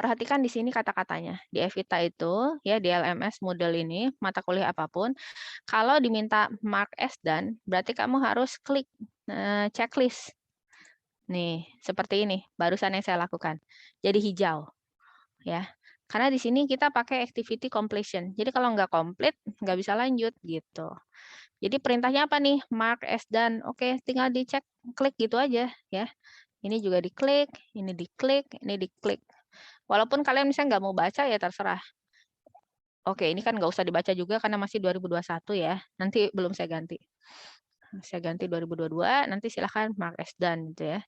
Perhatikan di sini kata-katanya. Di Evita itu, ya di LMS Moodle ini, mata kuliah apapun, kalau diminta mark as done, berarti kamu harus klik checklist. Nih, seperti ini, barusan yang saya lakukan. Jadi hijau. Ya. Karena di sini kita pakai activity completion. Jadi kalau nggak komplit, nggak bisa lanjut gitu. Jadi perintahnya apa nih? Mark as done. Oke, tinggal dicek, klik gitu aja ya. Ini juga diklik, ini diklik, ini diklik. Walaupun kalian misalnya nggak mau baca ya terserah. Oke, ini kan nggak usah dibaca juga karena masih 2021 ya. Nanti belum saya ganti. Saya ganti 2022, nanti silahkan mark as done gitu ya.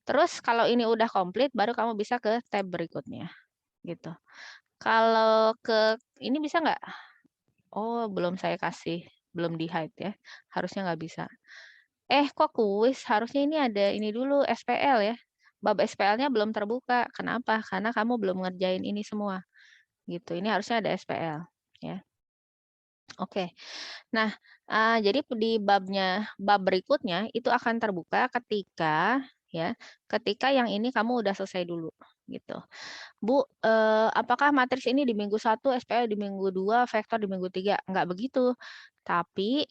Terus kalau ini udah komplit, baru kamu bisa ke tab berikutnya gitu. Kalau ke ini bisa nggak? Oh, belum saya kasih, belum di hide ya. Harusnya nggak bisa. Kok kuis? Harusnya ini ada ini dulu SPL ya. Bab SPL-nya belum terbuka. Kenapa? Karena kamu belum ngerjain ini semua. Gitu. Ini harusnya ada SPL ya. Oke. Nah, jadi di bab berikutnya itu akan terbuka ketika yang ini kamu udah selesai dulu gitu. Bu, apakah matriks ini di minggu 1, SPL di minggu 2, vektor di minggu 3? Enggak begitu. Tapi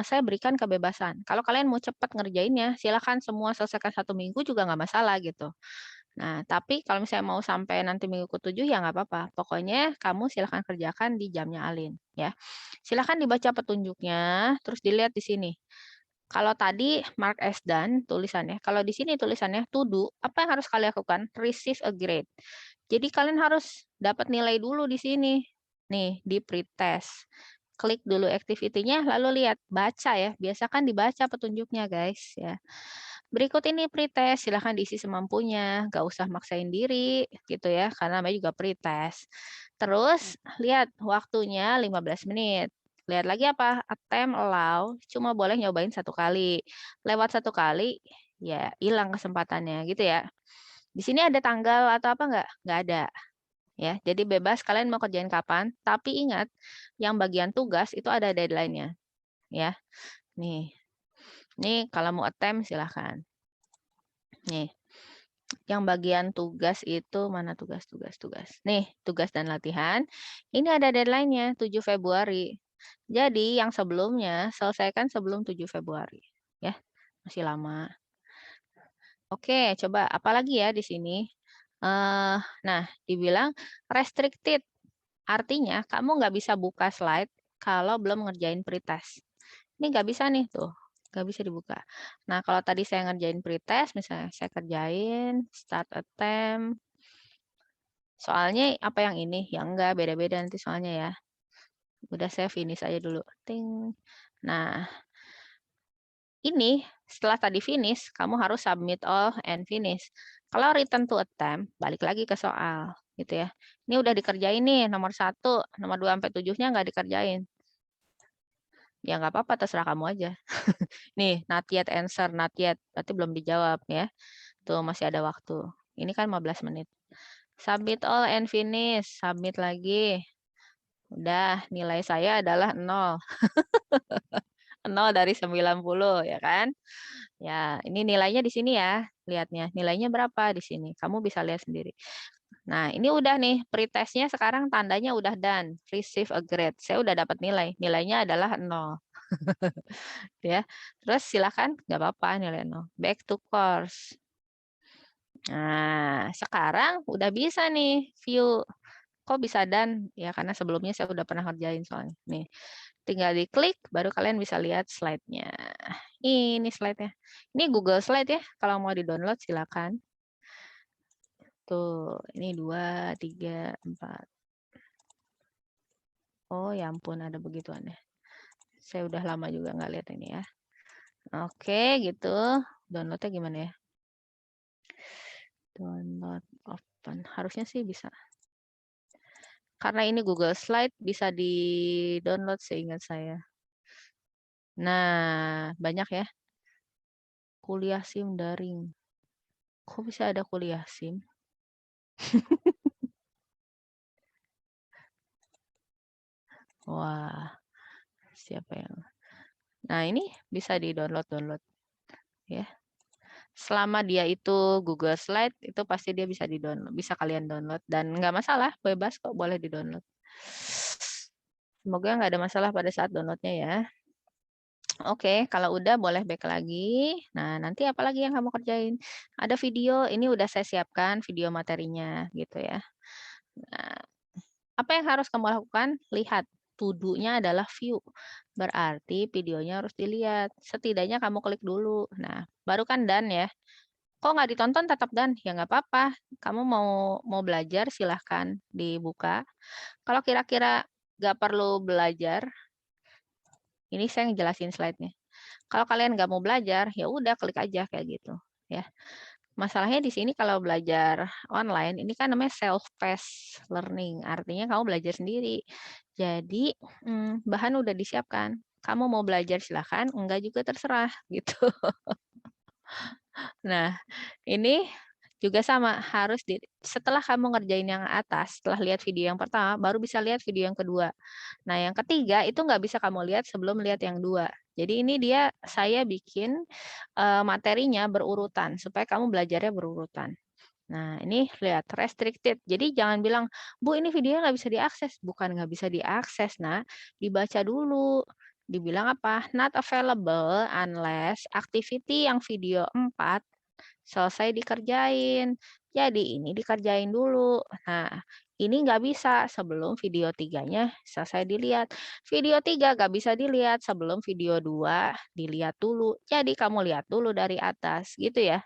saya berikan kebebasan. Kalau kalian mau cepat ngerjainnya, silakan semua selesaikan 1 minggu juga nggak masalah gitu. Nah, tapi kalau misalnya mau sampai nanti minggu ke-7 ya nggak apa-apa. Pokoknya kamu silakan kerjakan di jamnya Alin ya. Silakan dibaca petunjuknya, terus dilihat di sini. Kalau tadi mark as done tulisannya, kalau di sini tulisannya to do, apa yang harus kalian lakukan? Receive a grade. Jadi kalian harus dapat nilai dulu di sini. Nih, di pretest. Klik dulu activity-nya, lalu lihat, baca ya. Biasakan dibaca petunjuknya, guys ya. Berikut ini pretest, silahkan diisi semampunya, nggak usah maksain diri gitu ya, karena namanya juga pretest. Terus lihat waktunya 15 menit. Lihat lagi apa? Attempt allow, cuma boleh nyobain 1 kali. Lewat 1 kali, ya hilang kesempatannya gitu ya. Di sini ada tanggal atau apa nggak? Nggak ada. Ya, jadi bebas kalian mau kerjain kapan, tapi ingat yang bagian tugas itu ada deadline-nya. Ya. Nih. Nih kalau mau attempt silahkan. Nih. Yang bagian tugas itu mana tugas. Nih, tugas dan latihan. Ini ada deadline-nya 7 Februari. Jadi yang sebelumnya selesaikan sebelum 7 Februari, ya. Masih lama. Oke, coba apalagi ya di sini? Nah, dibilang restricted. Artinya kamu nggak bisa buka slide kalau belum ngerjain pretest. Ini nggak bisa nih tuh, nggak bisa dibuka. Nah, kalau tadi saya ngerjain pretest, misalnya saya kerjain start attempt. Soalnya apa yang ini? Yang enggak, beda-beda nanti soalnya ya. Udah saya finish aja dulu. Ting. Nah, ini setelah tadi finish, kamu harus submit all and finish. Kalau return to attempt, balik lagi ke soal, gitu ya. Ini udah dikerjain nih, nomor 1, nomor 2 sampai 7-nya nggak dikerjain. Ya nggak apa-apa, terserah kamu aja. Nih, not yet answer, not yet. Berarti belum dijawab ya. Tuh masih ada waktu. Ini kan 15 menit. Submit all and finish. Submit lagi. Udah, nilai saya adalah 0. 0 dari 90 ya kan? Ya, ini nilainya di sini ya. Lihatnya, nilainya berapa di sini? Kamu bisa lihat sendiri. Nah, ini udah nih, pretestnya sekarang tandanya udah done. Receive a grade. Saya udah dapat nilai. Nilainya adalah 0. Ya. Terus silakan, nggak apa-apa nilai 0. Back to course. Nah, sekarang udah bisa nih view. Kok bisa done? Ya, karena sebelumnya saya udah pernah ngerjain soalnya. Nih, tinggal diklik, baru kalian bisa lihat slide-nya. Ini slide-nya. Ini Google Slide ya. Kalau mau di-download silakan. Tuh, ini 2, 3, 4. Oh ya ampun, ada begituannya. Saya udah lama juga nggak lihat ini ya. Oke, gitu. Downloadnya gimana ya? Download open. Harusnya sih bisa. Karena ini Google Slide, bisa di-download seingat saya. Nah, banyak ya. Kuliah SIM daring. Kok bisa ada kuliah SIM? Wah, siapa yang... Nah, ini bisa di-download ya. Selama dia itu Google Slide, itu pasti dia bisa di-download, bisa kalian download dan nggak masalah, bebas kok, boleh di-download. Semoga nggak ada masalah pada saat downloadnya ya. Oke, kalau udah boleh back lagi. Nah, nanti apa lagi yang kamu kerjain? Ada video, ini udah saya siapkan video materinya gitu ya. Nah, apa yang harus kamu lakukan? Lihat. To-do-nya adalah view. Berarti videonya harus dilihat. Setidaknya kamu klik dulu. Nah, baru kan done ya. Kok nggak ditonton tetap done? Ya nggak apa-apa. Kamu mau belajar silahkan dibuka. Kalau kira-kira nggak perlu belajar, ini saya ngejelasin slide-nya. Kalau kalian nggak mau belajar, ya udah klik aja kayak gitu. Ya. Masalahnya di sini kalau belajar online, ini kan namanya self-paced learning. Artinya kamu belajar sendiri. Jadi, bahan udah disiapkan. Kamu mau belajar silahkan, enggak juga terserah. Gitu. Nah, ini juga sama. Setelah kamu ngerjain yang atas, setelah lihat video yang pertama, baru bisa lihat video yang kedua. Nah, yang ketiga itu nggak bisa kamu lihat sebelum lihat yang dua. Jadi ini saya bikin materinya berurutan supaya kamu belajarnya berurutan. Nah, ini lihat restricted. Jadi jangan bilang, Bu, ini videonya nggak bisa diakses. Bukan nggak bisa diakses, nah, dibaca dulu. Dibilang apa? Not available unless activity yang video 4 selesai dikerjain. Jadi ini dikerjain dulu. Nah, ini nggak bisa sebelum video 3-nya selesai dilihat. Video 3 nggak bisa dilihat sebelum video 2 dilihat dulu. Jadi kamu lihat dulu dari atas, gitu ya.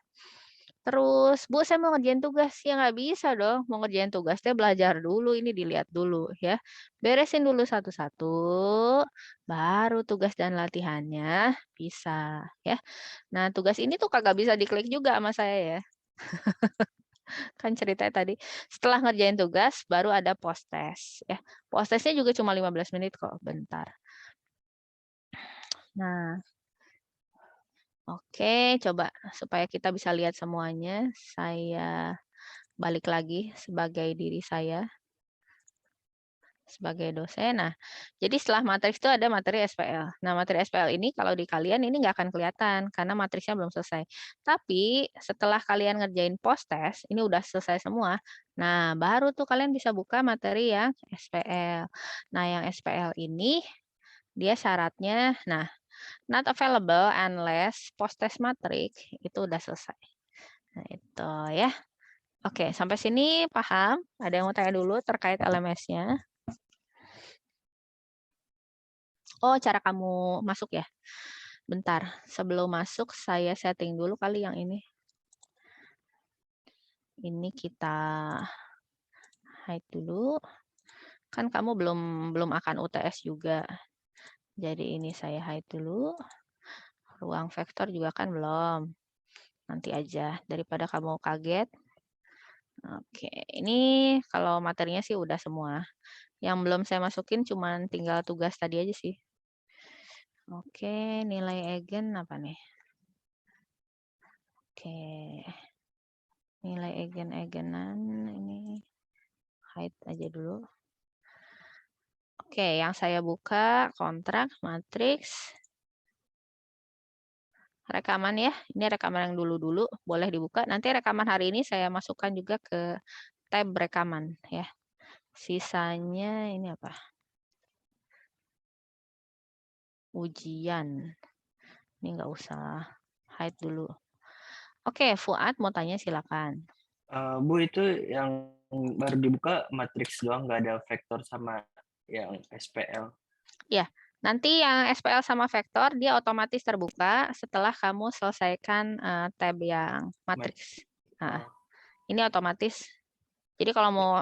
Terus, Bu, saya mau ngerjain tugas. Ya nggak bisa dong. Mau ngerjain tugasnya belajar dulu, ini dilihat dulu ya. Beresin dulu satu-satu, baru tugas dan latihannya bisa ya. Nah, tugas ini tuh kagak bisa diklik juga sama saya ya. Kan ceritanya tadi, setelah ngerjain tugas, baru ada post test ya. Post testnya juga cuma 15 menit kok, bentar. Nah, oke, coba supaya kita bisa lihat semuanya, saya balik lagi sebagai diri saya, sebagai dosen. Nah, jadi setelah matriks itu ada materi SPL. Nah, materi SPL ini kalau di kalian ini nggak akan kelihatan karena matriksnya belum selesai. Tapi setelah kalian ngerjain post test, ini udah selesai semua. Nah, baru tuh kalian bisa buka materi yang SPL. Nah, yang SPL ini dia syaratnya, nah, not available unless post test matrix itu udah selesai. Nah, itu ya. Oke, sampai sini paham? Ada yang mau tanya dulu terkait LMS-nya? Oh, cara kamu masuk ya? Bentar, sebelum masuk saya setting dulu kali yang ini. Ini kita hide dulu. Kan kamu belum akan UTS juga. Jadi ini saya hide dulu. Ruang vektor juga kan belum. Nanti aja, daripada kamu kaget. Oke, ini kalau materinya sih udah semua. Yang belum saya masukin cuman tinggal tugas tadi aja sih. Oke, nilai eigen apa nih? Oke. Nilai eigen-eigenan ini hide aja dulu. Oke, yang saya buka kontrak, matriks, rekaman ya. Ini rekaman yang dulu-dulu, boleh dibuka. Nanti rekaman hari ini saya masukkan juga ke tab rekaman ya. Sisanya ini apa? Ujian. Ini nggak usah hide dulu. Oke, Fuad mau tanya silakan. Bu, itu yang baru dibuka matriks doang, nggak ada vektor sama yang SPL? Ya, nanti yang SPL sama vektor dia otomatis terbuka setelah kamu selesaikan tab yang matriks. Nah, ini otomatis. Jadi kalau mau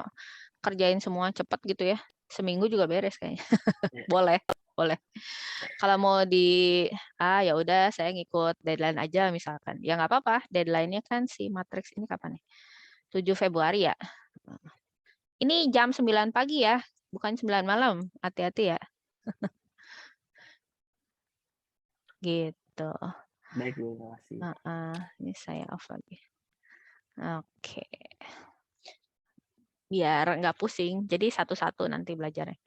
kerjain semua cepat gitu ya, seminggu juga beres kayaknya. Boleh, boleh. Kalau mau ya udah saya ngikut deadline aja misalkan. Ya nggak apa-apa, deadline-nya kan si matriks ini kapan nih? 7 Februari ya. Ini jam 9 pagi ya, bukan 9 malam. Hati-hati ya. Gitu. Baik, Bu, terima kasih. Ini saya off lagi. Oke. Biar nggak pusing, jadi satu-satu nanti belajarnya.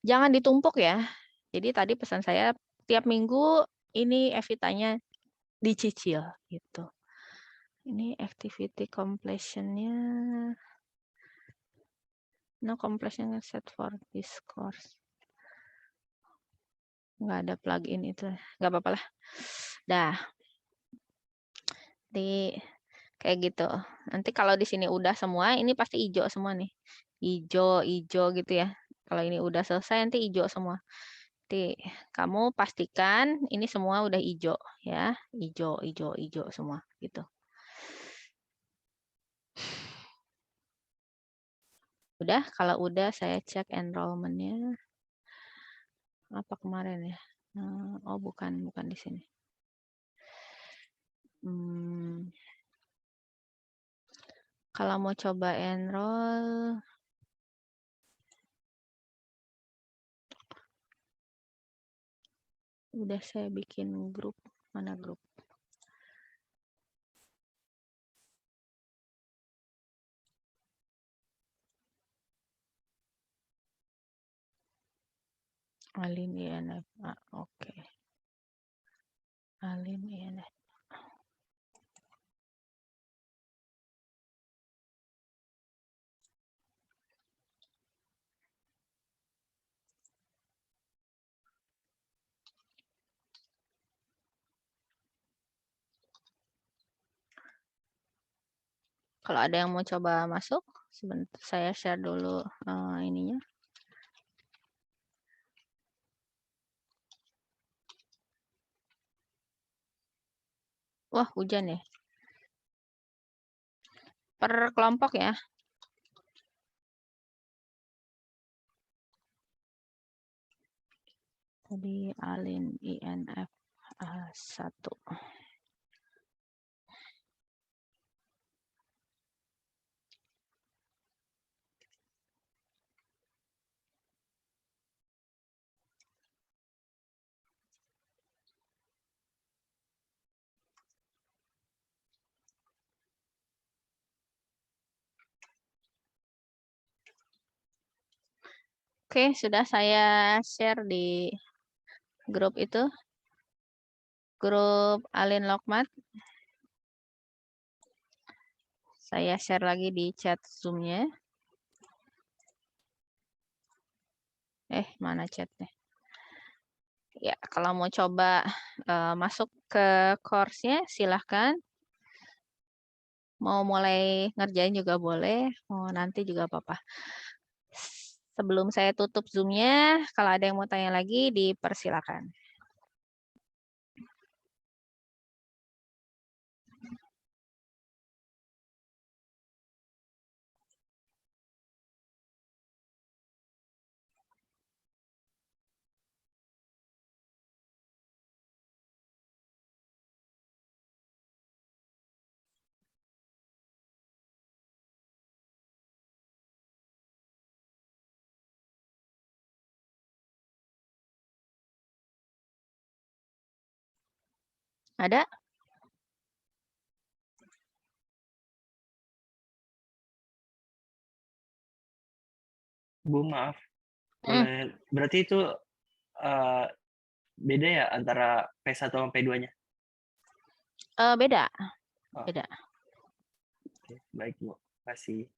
Jangan ditumpuk ya. Jadi tadi pesan saya tiap minggu ini Evitanya dicicil gitu. Ini activity completion-nya. No completion set for this course. Nggak ada plugin itu. Nggak apa-apa lah. Dah. Kayak gitu. Nanti kalau di sini udah semua, ini pasti hijau semua nih. Hijau gitu ya. Kalau ini udah selesai nanti hijau semua. Nanti kamu pastikan ini semua udah hijau ya. Hijau semua gitu. Udah, kalau udah saya cek enrollment-nya. Apa kemarin ya? Oh, bukan di sini. Kalau mau coba enroll, udah saya bikin grup. Mana grup? Alin INF. Oke. Alin INF. Kalau ada yang mau coba masuk, sebentar saya share dulu ininya. Wah, hujan ya. Per kelompok ya. Tadi Alin INF 1. Oke, sudah saya share di grup itu. Grup Alin Lokmat. Saya share lagi di chat Zoom-nya. Mana chatnya? Ya, kalau mau coba masuk ke course-nya, silahkan. Mau mulai ngerjain juga boleh, mau nanti juga apa-apa. Sebelum saya tutup Zoom-nya, kalau ada yang mau tanya lagi, dipersilakan. Ada? Bu, maaf. Berarti itu beda ya antara P1 sama P2-nya? Beda. Oh. Beda. Oke, baik, Bu. Terima kasih.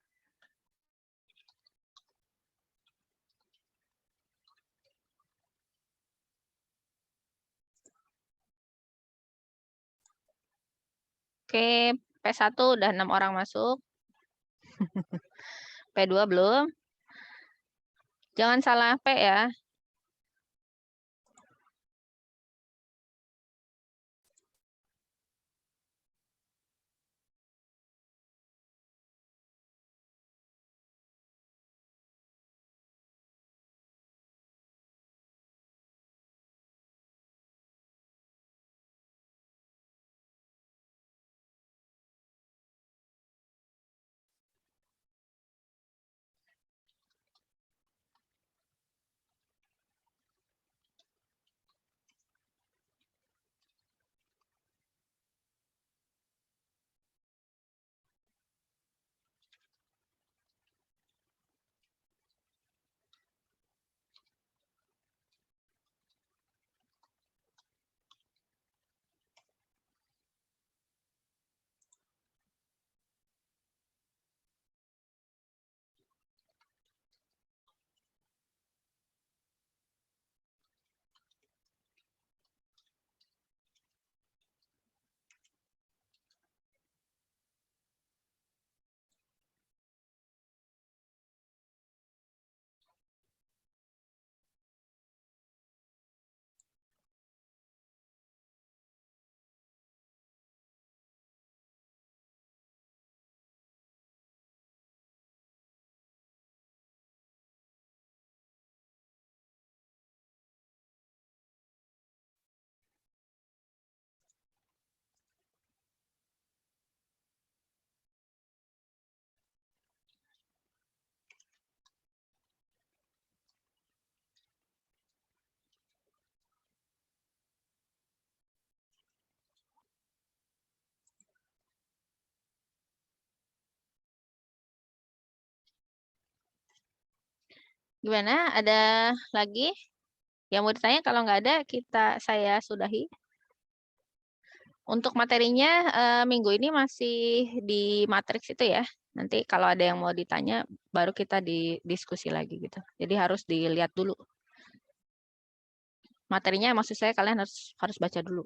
Oke, P1 udah 6 orang masuk. P2 belum. Jangan salah P ya. Gimana? Ada lagi yang mau ditanya? Kalau nggak ada, saya sudahi. Untuk materinya minggu ini masih di matriks itu ya. Nanti kalau ada yang mau ditanya, baru kita diskusi lagi gitu. Jadi harus dilihat dulu. Materinya maksud saya kalian harus baca dulu.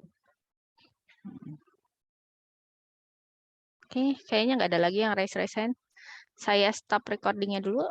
Oke, kayaknya nggak ada lagi yang raise hand. Saya stop recordingnya dulu.